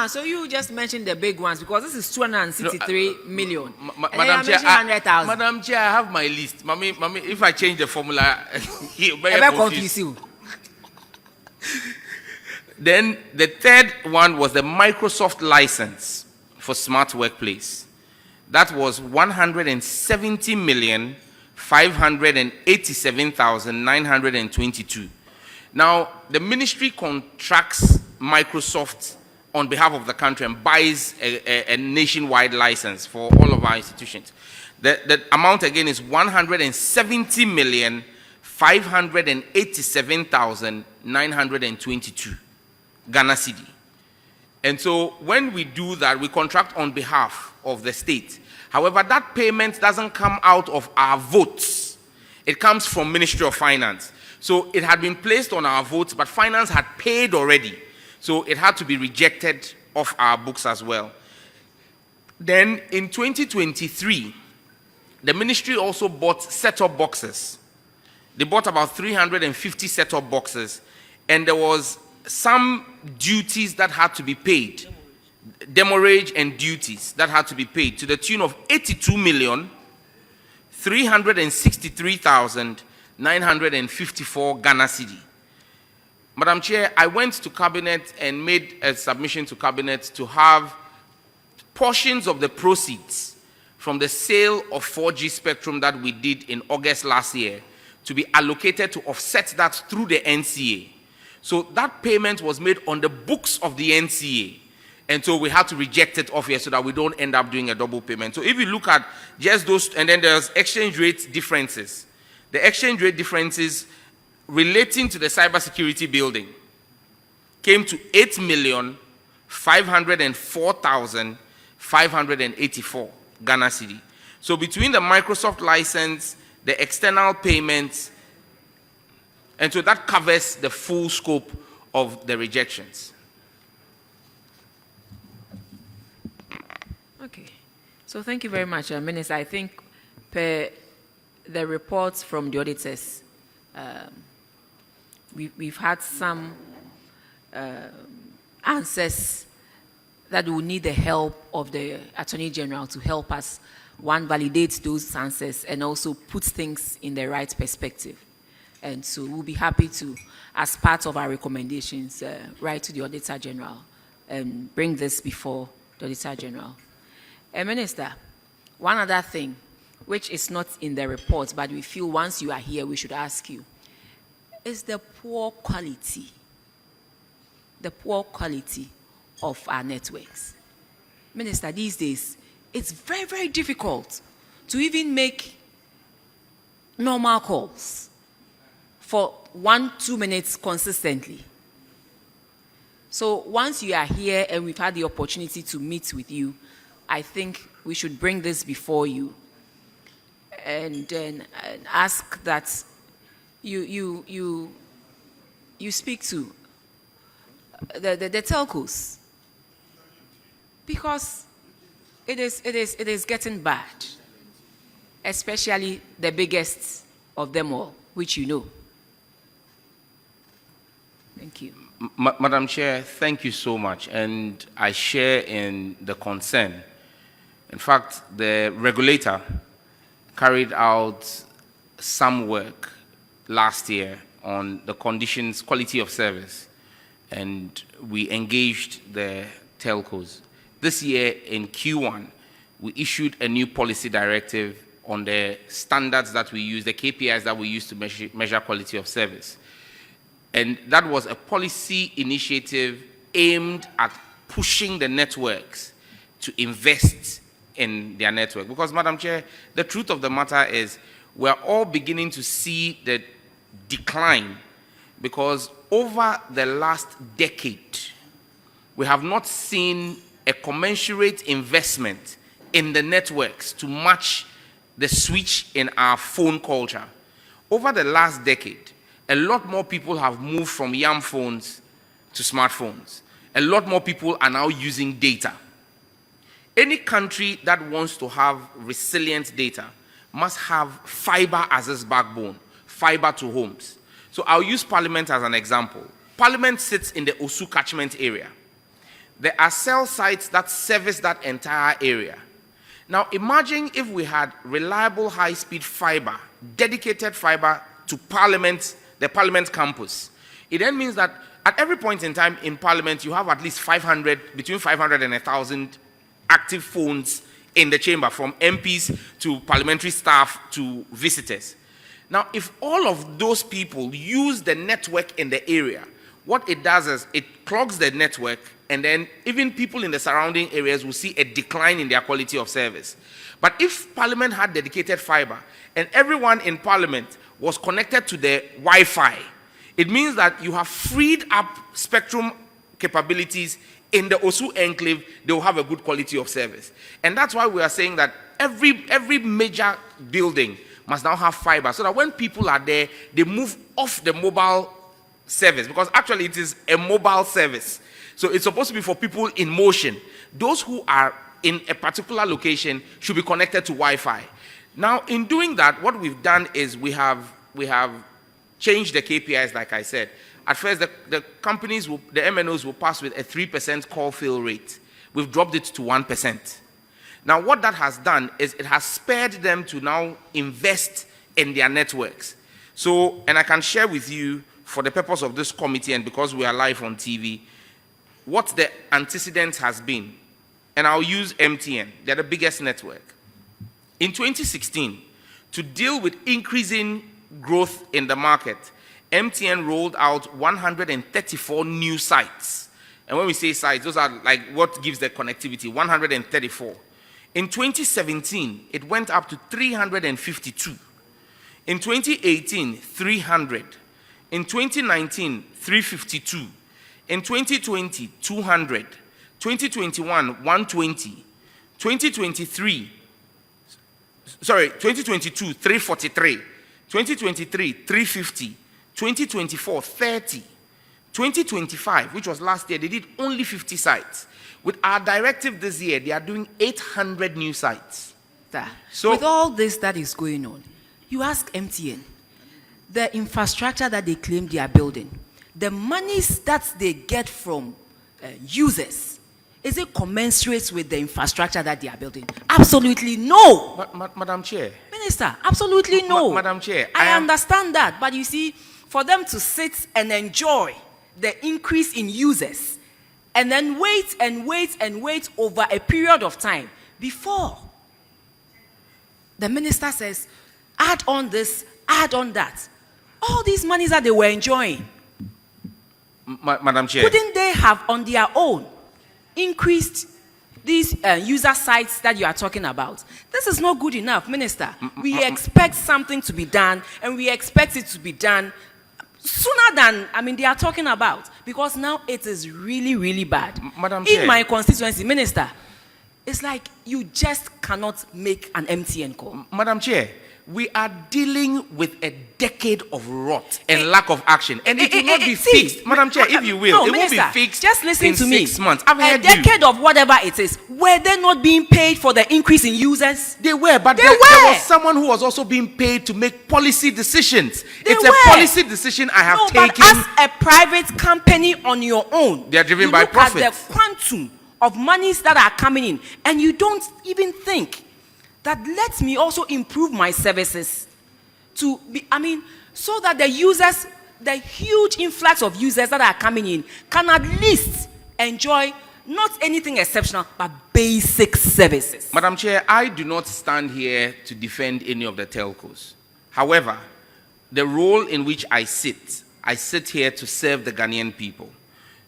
Speaker 8: So you just mentioned the big ones because this is 263 million. And then
Speaker 1: Madam
Speaker 8: you
Speaker 1: Chair,
Speaker 8: mentioned 100,000.
Speaker 1: Madam Chair, I have my list. Mommy, if I change the formula, you
Speaker 8: I
Speaker 1: better
Speaker 8: will
Speaker 1: confuse.
Speaker 8: confuse you.
Speaker 1: Then the third one was the Microsoft license for Smart Workplace. That was 170,587,922. Now, the ministry contracts Microsoft on behalf of the country and buys a nationwide license for all of our institutions. The amount again is 170,587,922 Ghana cedi. And so when we do that, we contract on behalf of the state. However, that payment doesn't come out of our votes. It comes from Ministry of Finance. So it had been placed on our votes, but Finance had paid already. So it had to be rejected off our books as well. Then in 2023, the ministry also bought set-top boxes. They bought about 350 set-top boxes, and there was some duties that had to be paid, demurrage and duties that had to be paid to the tune of 82,363,954 Ghana cedi. Madam Chair, I went to Cabinet and made a submission to Cabinet to have portions of the proceeds from the sale of 4G spectrum that we did in August last year to be allocated to offset that through the NCA. So that payment was made on the books of the NCA. And so we had to reject it off here so that we don't end up doing a double payment. So if you look at just those, and then there's exchange rate differences. The exchange rate differences relating to the cybersecurity building came to 8,504,584 Ghana cedi. So between the Microsoft license, the external payments, and so that covers the full scope of the rejections.
Speaker 8: Okay. So thank you very much, Minister. I think per the reports from the auditors, we've had some answers that will need the help of the Attorney General to help us, one, validate those answers and also put things in the right perspective. And so we'll be happy to, as part of our recommendations, write to the Auditor General and bring this before the Auditor General. Minister, one other thing, which is not in the report, but we feel once you are here, we should ask you, is the poor quality of our networks. Minister, these days, it's very, very difficult to even make normal calls for 1-2 minutes consistently. So once you are here and we've had the opportunity to meet with you, I think we should bring this before you and then ask that you speak to the telcos, because it is getting bad, especially the biggest of them all, which you know. Thank you.
Speaker 1: Madam Chair, thank you so much, and I share in the concern. In fact, the regulator carried out some work last year on the conditions, quality of service, and we engaged the telcos. This year in Q1, we issued a new policy directive on the standards that we use, the KPIs that we use to measure quality of service. And that was a policy initiative aimed at pushing the networks to invest in their network. Because, Madam Chair, the truth of the matter is we're all beginning to see the decline, because over the last decade, we have not seen a commensurate investment in the networks to match the switch in our phone culture. Over the last decade, a lot more people have moved from YAM phones to smartphones. A lot more people are now using data. Any country that wants to have resilient data must have fiber as its backbone, fiber to homes. So So I'll use Parliament as an example. Parliament sits in the Osu catchment area. There are cell sites that service that entire area. Now imagine if we had reliable high-speed fiber, dedicated fiber to Parliament, the Parliament campus. It then means that at every point in time in Parliament, you have at least 500, between 500 and 1,000 active phones in the chamber, from MPs to parliamentary staff to visitors. Now, if all of those people use the network in the area, what it does is it clogs the network, and then even people in the surrounding areas will see a decline in their quality of service. But if Parliament had dedicated fiber and everyone in Parliament was connected to the Wi-Fi, it means that you have freed up spectrum capabilities in the Osu enclave. They will have a good quality of service. And that's why we are saying that every major building must now have fiber, so that when people are there, they move off the mobile service, because actually it is a mobile service. So it's supposed to be for people in motion. Those who are in a particular location should be connected to Wi-Fi. Now, in doing that, what we've done is we have changed the KPIs, like I said. At first, the companies, the MNOs will pass with a 3% call fail rate. We've dropped it to 1%. Now, what that has done is it has spared them to now invest in their networks. So, and I can share with you, for the purpose of this committee and because we are live on TV, what the antecedent has been. And I'll use MTN. They're the biggest network. In 2016, to deal with increasing growth in the market, MTN rolled out 134 new sites. And when we say sites, those are like what gives the connectivity, 134. In 2017, it went up to 352. In 2018, 300. In 2019, 352. In 2020, 200. 2021, 120. 2022, 343. 2023, 350. 2024, 30. 2025, which was last year, they did only 50 sites. With our directive this year, they are doing 800 new sites.
Speaker 8: So, with all this that is going on, you ask MTN, the infrastructure that they claim they are building, the monies that they get from users, is it commensurate with the infrastructure that they are building? Absolutely no.
Speaker 1: Madam Chair.
Speaker 8: Minister, absolutely no.
Speaker 1: Madam Chair.
Speaker 8: I understand that, but you see, for them to sit and enjoy the increase in users, and then wait and wait and wait over a period of time before the minister says, add on this, add on that. All these monies that they were enjoying,
Speaker 1: Madam Chair,
Speaker 8: couldn't they have on their own increased these user sites that you are talking about? This is not good enough, Minister. We expect something to be done, and we expect it to be done sooner than, they are talking about, because now it is really, really bad.
Speaker 1: Madam Chair.
Speaker 8: In my constituency, Minister, it's like you just cannot make an MTN call.
Speaker 1: Madam Chair, we are dealing with a decade of rot and lack of action, and it will not be fixed. Madam Chair, if you will, it
Speaker 8: Minister,
Speaker 1: won't be fixed
Speaker 8: just listen
Speaker 1: in
Speaker 8: to me.
Speaker 1: 6 months. I've heard
Speaker 8: a decade of whatever it is, were they not being paid for the increase in users?
Speaker 1: They were, but
Speaker 8: They
Speaker 1: there
Speaker 8: were.
Speaker 1: was someone who was also being paid to make policy decisions.
Speaker 8: They
Speaker 1: It's
Speaker 8: were.
Speaker 1: a policy decision I have taken.
Speaker 8: But as a private company on your own,
Speaker 1: They are driven
Speaker 8: you
Speaker 1: by
Speaker 8: look at
Speaker 1: profit.
Speaker 8: the quantum of monies that are coming in, and you don't even think that let me also improve my services to be, so that the users, the huge influx of users that are coming in, can at least enjoy not anything exceptional, but basic services.
Speaker 1: Madam Chair, I do not stand here to defend any of the telcos. However, the role in which I sit here to serve the Ghanaian people.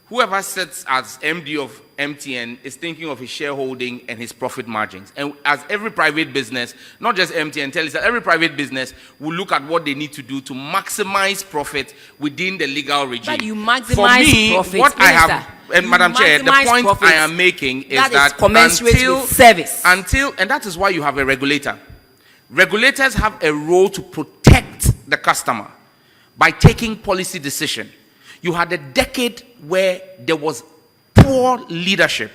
Speaker 1: Whoever sits as MD of MTN is thinking of his shareholding and his profit margins. And as every private business, not just MTN, every private business will look at what they need to do to maximize profit within the legal regime.
Speaker 8: But you maximize
Speaker 1: For me,
Speaker 8: profit,
Speaker 1: what I
Speaker 8: Minister,
Speaker 1: have, and Madam Chair, the
Speaker 8: maximize
Speaker 1: point
Speaker 8: profit.
Speaker 1: I am making is that
Speaker 8: commensurate with service.
Speaker 1: and that is why you have a regulator. Regulators have a role to protect the customer by taking policy decision. You had a decade where there was poor leadership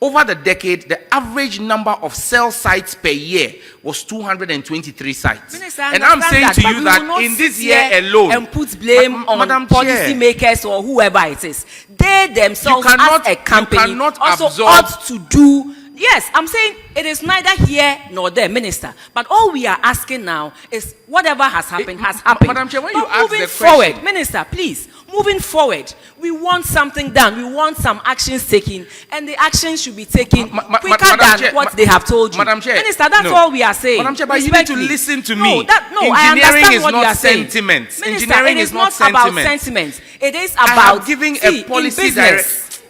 Speaker 1: over the decade, the average number of cell sites per year was 223 sites.
Speaker 8: Minister,
Speaker 1: And I'm saying
Speaker 8: that,
Speaker 1: to
Speaker 8: but
Speaker 1: you
Speaker 8: we
Speaker 1: that
Speaker 8: will not
Speaker 1: in this
Speaker 8: sit
Speaker 1: year
Speaker 8: here
Speaker 1: alone,
Speaker 8: and put blame on
Speaker 1: Madam Chair,
Speaker 8: policymakers or whoever it is. They themselves,
Speaker 1: cannot-
Speaker 8: as a company,
Speaker 1: you cannot
Speaker 8: also
Speaker 1: absorb-
Speaker 8: ought to do. Yes, I'm saying it is neither here nor there, Minister. But all we are asking now is whatever has happened has happened.
Speaker 1: Madam Chair, when
Speaker 8: But
Speaker 1: you ask
Speaker 8: moving
Speaker 1: the
Speaker 8: forward,
Speaker 1: question-
Speaker 8: Minister, please, moving forward, we want something done. We want some actions taken, and the actions should be taken quicker
Speaker 1: Madam
Speaker 8: than
Speaker 1: Chair,
Speaker 8: what they have told you.
Speaker 1: Madam Chair,
Speaker 8: Minister, that's
Speaker 1: no.
Speaker 8: all we are saying.
Speaker 1: Madam Chair, but you need to
Speaker 8: Respectfully.
Speaker 1: listen to
Speaker 8: No,
Speaker 1: me.
Speaker 8: I
Speaker 1: Engineering
Speaker 8: understand
Speaker 1: is
Speaker 8: what
Speaker 1: not
Speaker 8: you are saying.
Speaker 1: sentiment.
Speaker 8: Minister,
Speaker 1: Engineering
Speaker 8: it
Speaker 1: is
Speaker 8: is
Speaker 1: not
Speaker 8: about
Speaker 1: sentiment.
Speaker 8: sentiment. It is
Speaker 1: have
Speaker 8: about
Speaker 1: given a
Speaker 8: see,
Speaker 1: policy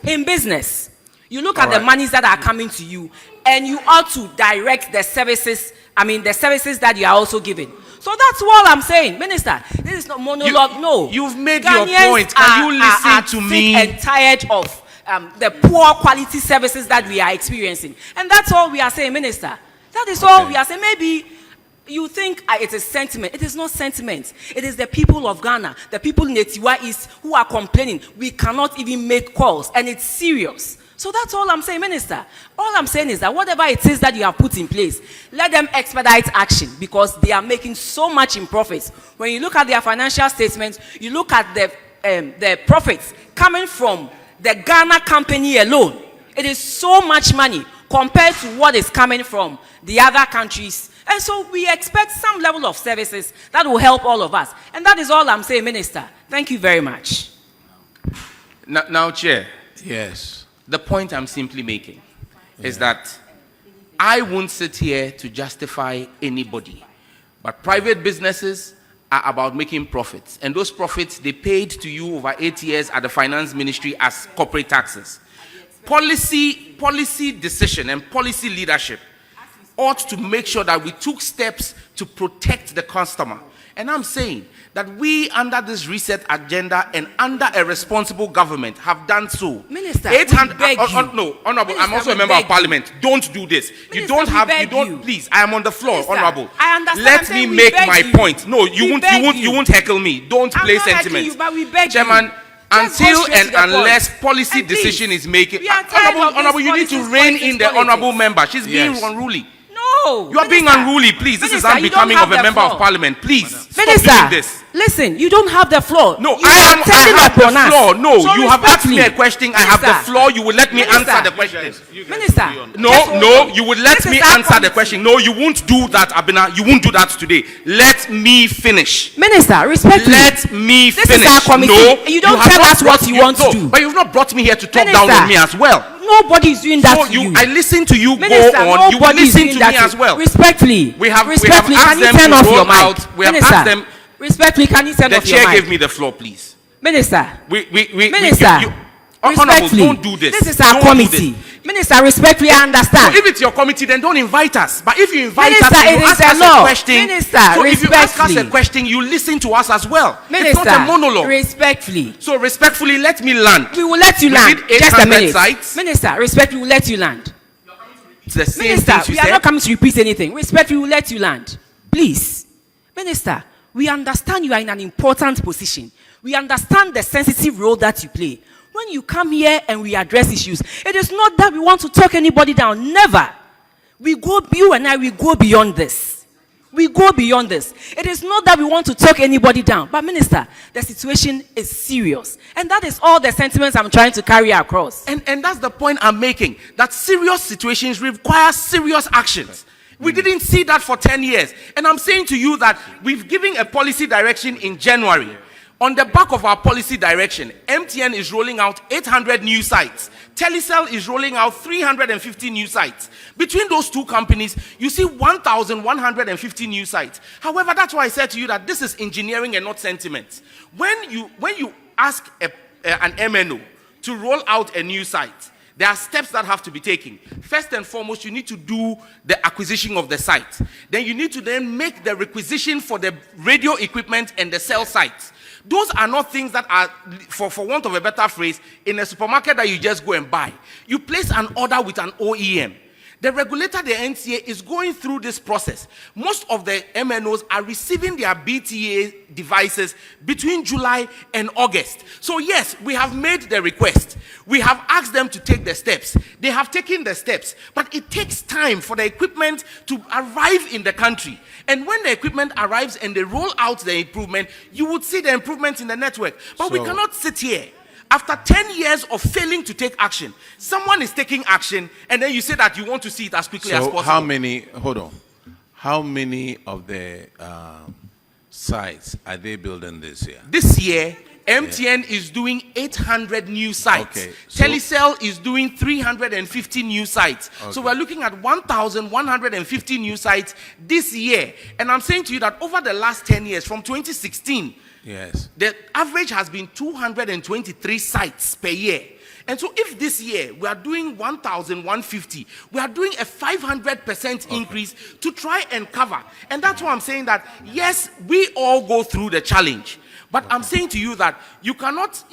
Speaker 8: in business. You look
Speaker 1: All
Speaker 8: at the
Speaker 1: right.
Speaker 8: monies that are coming to you, and you ought to direct the services. I mean, the services that you are also giving. So that's all I'm saying, Minister. This is not monologue. No,
Speaker 1: you've made your
Speaker 8: Ghanaians
Speaker 1: point. Can you listen
Speaker 8: are
Speaker 1: to
Speaker 8: sick
Speaker 1: me?
Speaker 8: and tired of the poor quality services that we are experiencing, and that's all we are saying, Minister. That is all we are saying. Maybe you think it is sentiment. It is not sentiment. It is the people of Ghana, the people in Etiwa East who are complaining. We cannot even make calls, and it's serious. So that's all I'm saying, Minister. All I'm saying is that whatever it is that you have put in place, let them expedite action because they are making so much in profits. When you look at their financial statements, you look at the profits coming from the Ghana company alone. It is so much money compared to what is coming from the other countries. And so we expect some level of services that will help all of us. And that is all I'm saying, Minister. Thank you very much.
Speaker 1: Now, Chair,
Speaker 4: Yes.
Speaker 1: the point I'm simply making is that I won't sit here to justify anybody, but private businesses are about making profits, and those profits they paid to you over 8 years at the finance ministry as corporate taxes. Policy decision and policy leadership ought to make sure that we took steps to protect the customer. And I'm saying that we, under this reset agenda and under a responsible government, have done so.
Speaker 8: Minister,
Speaker 1: 800
Speaker 8: we beg you.
Speaker 1: No, Honorable, I'm
Speaker 8: Minister,
Speaker 1: also a
Speaker 8: we
Speaker 1: member of
Speaker 8: beg
Speaker 1: Parliament. Don't do this. You
Speaker 8: Minister,
Speaker 1: don't
Speaker 8: we
Speaker 1: have, you
Speaker 8: beg
Speaker 1: don't,
Speaker 8: you.
Speaker 1: please, I am on the floor,
Speaker 8: Minister,
Speaker 1: Honorable.
Speaker 8: I understand.
Speaker 1: Let
Speaker 8: I'm saying
Speaker 1: me
Speaker 8: we
Speaker 1: make
Speaker 8: beg
Speaker 1: my
Speaker 8: you.
Speaker 1: point. No,
Speaker 8: We beg
Speaker 1: you won't heckle me. Don't
Speaker 8: I'm
Speaker 1: play
Speaker 8: not heckling
Speaker 1: sentiment.
Speaker 8: you, but we beg you.
Speaker 1: Chairman,
Speaker 8: Just go
Speaker 1: until
Speaker 8: straight
Speaker 1: and
Speaker 8: to the
Speaker 1: unless
Speaker 8: point.
Speaker 1: policy
Speaker 8: And please,
Speaker 1: decision is making,
Speaker 8: we are tired of
Speaker 1: Honorable,
Speaker 8: this
Speaker 1: you need to
Speaker 8: politics,
Speaker 1: rein
Speaker 8: politics,
Speaker 1: in the
Speaker 8: politics.
Speaker 1: Honorable member. She's being
Speaker 4: Yes.
Speaker 1: unruly.
Speaker 8: No.
Speaker 1: You are being
Speaker 8: Minister.
Speaker 1: unruly, please. This is
Speaker 8: Minister, you don't
Speaker 1: unbecoming
Speaker 8: have
Speaker 1: of a
Speaker 8: the
Speaker 1: member
Speaker 8: floor.
Speaker 1: of Parliament. Please, stop
Speaker 8: Minister,
Speaker 1: doing this.
Speaker 8: listen, you don't have the floor.
Speaker 1: No,
Speaker 8: You
Speaker 1: I
Speaker 8: are
Speaker 1: have
Speaker 8: taking
Speaker 1: the
Speaker 8: upon us.
Speaker 1: floor. No,
Speaker 8: So
Speaker 1: you have asked me a
Speaker 8: respectfully,
Speaker 1: question. I have the
Speaker 8: Minister,
Speaker 1: floor. You will let me
Speaker 8: Minister,
Speaker 1: answer the question.
Speaker 8: Minister,
Speaker 1: No,
Speaker 8: just hold
Speaker 1: no,
Speaker 8: on.
Speaker 1: you will let
Speaker 8: This
Speaker 1: me
Speaker 8: is our
Speaker 1: answer the
Speaker 8: committee.
Speaker 1: question. No, you won't do that, Abena. You won't do that today. Let me finish.
Speaker 8: Minister, respectfully.
Speaker 1: Let me
Speaker 8: This
Speaker 1: finish.
Speaker 8: is our committee.
Speaker 1: No,
Speaker 8: You don't
Speaker 1: have
Speaker 8: tell
Speaker 1: not
Speaker 8: us what
Speaker 1: brought-
Speaker 8: you want to
Speaker 1: no,
Speaker 8: do.
Speaker 1: But you've not brought me here to talk
Speaker 8: Minister,
Speaker 1: down on me as well.
Speaker 8: Nobody is doing that
Speaker 1: So
Speaker 8: to you.
Speaker 1: I listen to you
Speaker 8: Minister,
Speaker 1: go on. You will
Speaker 8: nobody is
Speaker 1: listen
Speaker 8: doing
Speaker 1: to
Speaker 8: that
Speaker 1: me
Speaker 8: to
Speaker 1: as well.
Speaker 8: Respectfully.
Speaker 1: We have
Speaker 8: respectfully,
Speaker 1: asked
Speaker 8: can you
Speaker 1: them
Speaker 8: turn
Speaker 1: to
Speaker 8: off
Speaker 1: roll
Speaker 8: your mic?
Speaker 1: out- we have
Speaker 8: Minister,
Speaker 1: asked them-
Speaker 8: respectfully, can you turn
Speaker 1: The
Speaker 8: off your
Speaker 1: chair
Speaker 8: mic?
Speaker 1: gave me the floor, please.
Speaker 8: Minister,
Speaker 1: We
Speaker 8: Minister,
Speaker 1: Honorable,
Speaker 8: respectfully,
Speaker 1: don't do this.
Speaker 8: This is our
Speaker 1: Don't do
Speaker 8: committee.
Speaker 1: this.
Speaker 8: Minister, respectfully, I
Speaker 1: So
Speaker 8: understand.
Speaker 1: if it's your committee, then don't invite us. But if you invite
Speaker 8: Minister,
Speaker 1: us, and
Speaker 8: it
Speaker 1: you
Speaker 8: is
Speaker 1: ask
Speaker 8: a
Speaker 1: us
Speaker 8: law.
Speaker 1: a question.
Speaker 8: Minister,
Speaker 1: so if you ask us a
Speaker 8: respectfully.
Speaker 1: question, you listen to us as well.
Speaker 8: Minister,
Speaker 1: It's not a monologue.
Speaker 8: respectfully.
Speaker 1: So respectfully, let me land.
Speaker 8: We will let you
Speaker 1: We
Speaker 8: land.
Speaker 1: did
Speaker 8: Just a
Speaker 1: 800
Speaker 8: minute.
Speaker 1: sites.
Speaker 8: Minister, respectfully, we will let you land.
Speaker 1: It's the same
Speaker 8: Minister,
Speaker 1: things you
Speaker 8: we are
Speaker 1: said.
Speaker 8: not coming to repeat anything. Respectfully, we will let you land. Please. Minister, we understand you are in an important position. We understand the sensitive role that you play. When you come here and we address issues, it is not that we want to talk anybody down. Never. You and I, we go beyond this. We go beyond this. It is not that we want to talk anybody down. But Minister, the situation is serious. And that is all the sentiments I'm trying to carry across.
Speaker 1: And that's the point I'm making. That serious situations require serious actions. We didn't see that for 10 years. And I'm saying to you that we've given a policy direction in January. On the back of our policy direction, MTN is rolling out 800 new sites. Telecel is rolling out 350 new sites. Between those two companies, you see 1,150 new sites. However, that's why I said to you that this is engineering and not sentiment. When you ask an MNO to roll out a new site, there are steps that have to be taken. First and foremost, you need to do the acquisition of the site. Then you need to then make the requisition for the radio equipment and the cell sites. Those are not things that are, for want of a better phrase, in a supermarket that you just go and buy. You place an order with an OEM. The regulator, the NCA, is going through this process. Most of the MNOs are receiving their BTA devices between July and August. So yes, we have made the request. We have asked them to take the steps. They have taken the steps, but it takes time for the equipment to arrive in the country. And when the equipment arrives and they roll out the improvement, you would see the improvement in the network. But we cannot sit here. After 10 years of failing to take action, someone is taking action, and then you say that you want to see it as quickly as possible.
Speaker 4: How many of the sites are they building this year?
Speaker 1: This year, MTN is doing 800 new sites.
Speaker 4: Okay, so
Speaker 1: Telecel is doing 350 new sites.
Speaker 4: Okay.
Speaker 1: So we're looking at 1,150 new sites this year. And I'm saying to you that over the last 10 years, from 2016,
Speaker 4: yes,
Speaker 1: the average has been 223 sites per year. And so if this year we are doing 1,150, we are doing a 500% increase to try and cover. And that's why I'm saying that, yes, we all go through the challenge. But I'm saying to you that you cannot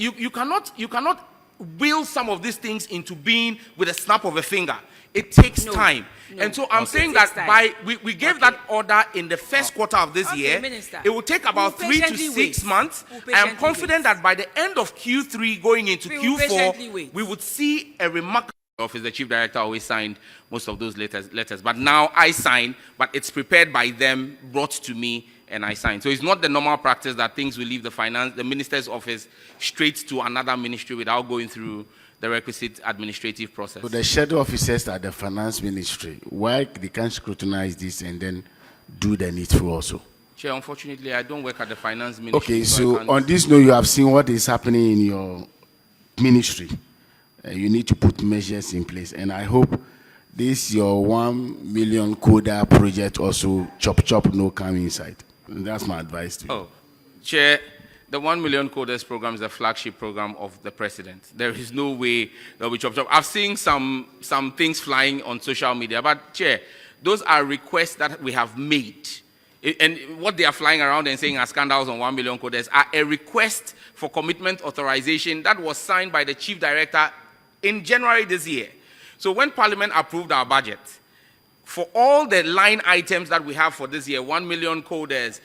Speaker 1: will some of these things into being with a snap of a finger. It takes time. No. And so I'm saying that we gave that order in the first quarter of this year.
Speaker 6: Minister,
Speaker 1: it will take about 3 to 6 months. I am confident that by the end of Q3 going into Q4, we would see a remarkable office. The chief director always signed most of those letters. But now I sign, but it's prepared by them, brought to me, and I sign. So it's not the normal practice that things will leave the minister's office straight to another ministry without going through the requisite administrative process.
Speaker 9: So the shadow officers at the finance ministry, why they can't scrutinize this and then do the needful also?
Speaker 1: Chair, unfortunately, I don't work at the finance ministry.
Speaker 9: Okay, so on this note, you have seen what is happening in your ministry. You need to put measures in place, and I hope this your 1 million coder project also chop no come inside. And that's my advice to you.
Speaker 1: Oh, Chair, the 1 million coders program is the flagship program of the president. There is no way that we chop. I've seen some things flying on social media, but Chair, those are requests that we have made. And what they are flying around and saying are scandals on 1 million coders are a request for commitment authorization that was signed by the chief director in January this year. So when Parliament approved our budget, for all the line items that we have for this year, 1 million coders,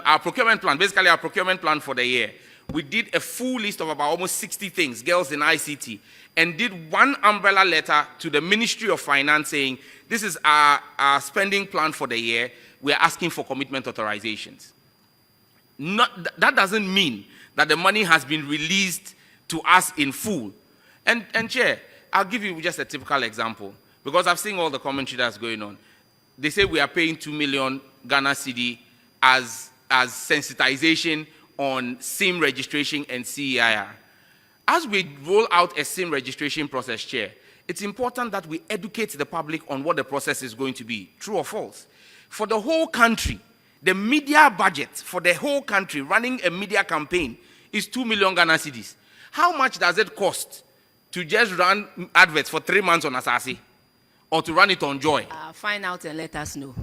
Speaker 1: our procurement plan, basically our procurement plan for the year, we did a full list of about almost 60 things, girls in ICT, and did one umbrella letter to the Ministry of Finance saying, this is our spending plan for the year, we're asking for commitment authorizations. That doesn't mean that the money has been released to us in full. And Chair, I'll give you just a typical example, because I've seen all the commentary that's going on. They say we are paying 2 million Ghana cedi as sensitization on SIM registration and CEIR. As we roll out a SIM registration process, Chair, it's important that we educate the public on what the process is going to be, true or false. For the whole country, the media budget for the whole country running a media campaign is 2 million Ghana cedis. How much does it cost to just run adverts for 3 months on Asare? Or to run it on Joy?
Speaker 8: Find out and let us know.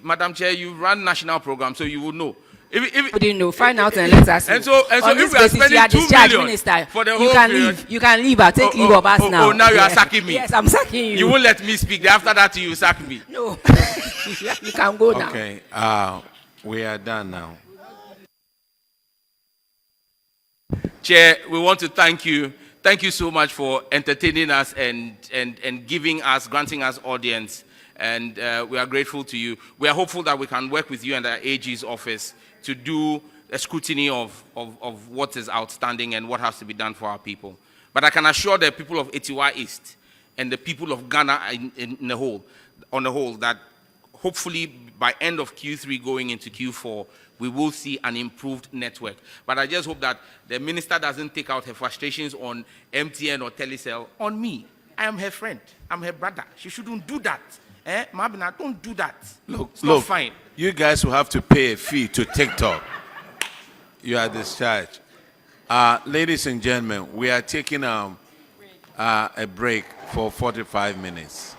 Speaker 1: Madam Chair, you run national programs, so you will know.
Speaker 8: If you didn't know, find out and let us know.
Speaker 1: And so if we are spending 2 million
Speaker 8: minister,
Speaker 1: for the whole period,
Speaker 8: you can leave. I'll take leave of us now.
Speaker 1: Oh, now you are sacking me.
Speaker 8: Yes, I'm sacking you.
Speaker 1: You won't let me speak. After that, you sack me.
Speaker 8: No. You can go now.
Speaker 4: Okay, we are done now.
Speaker 1: Chair, we want to thank you. Thank you so much for entertaining us and granting us audience. And we are grateful to you. We are hopeful that we can work with you and the AG's office to do a scrutiny of what is outstanding and what has to be done for our people. But I can assure the people of Etiwa East and the people of Ghana on the whole, that hopefully by end of Q3 going into Q4, we will see an improved network. But I just hope that the minister doesn't take out her frustrations on MTN or Telecel on me. I am her friend. I'm her brother. She shouldn't do that. Mabina, don't do that. It's not fine.
Speaker 4: You guys will have to pay a fee to TikTok. You are discharged. Ladies and gentlemen, we are taking a break for 45 minutes.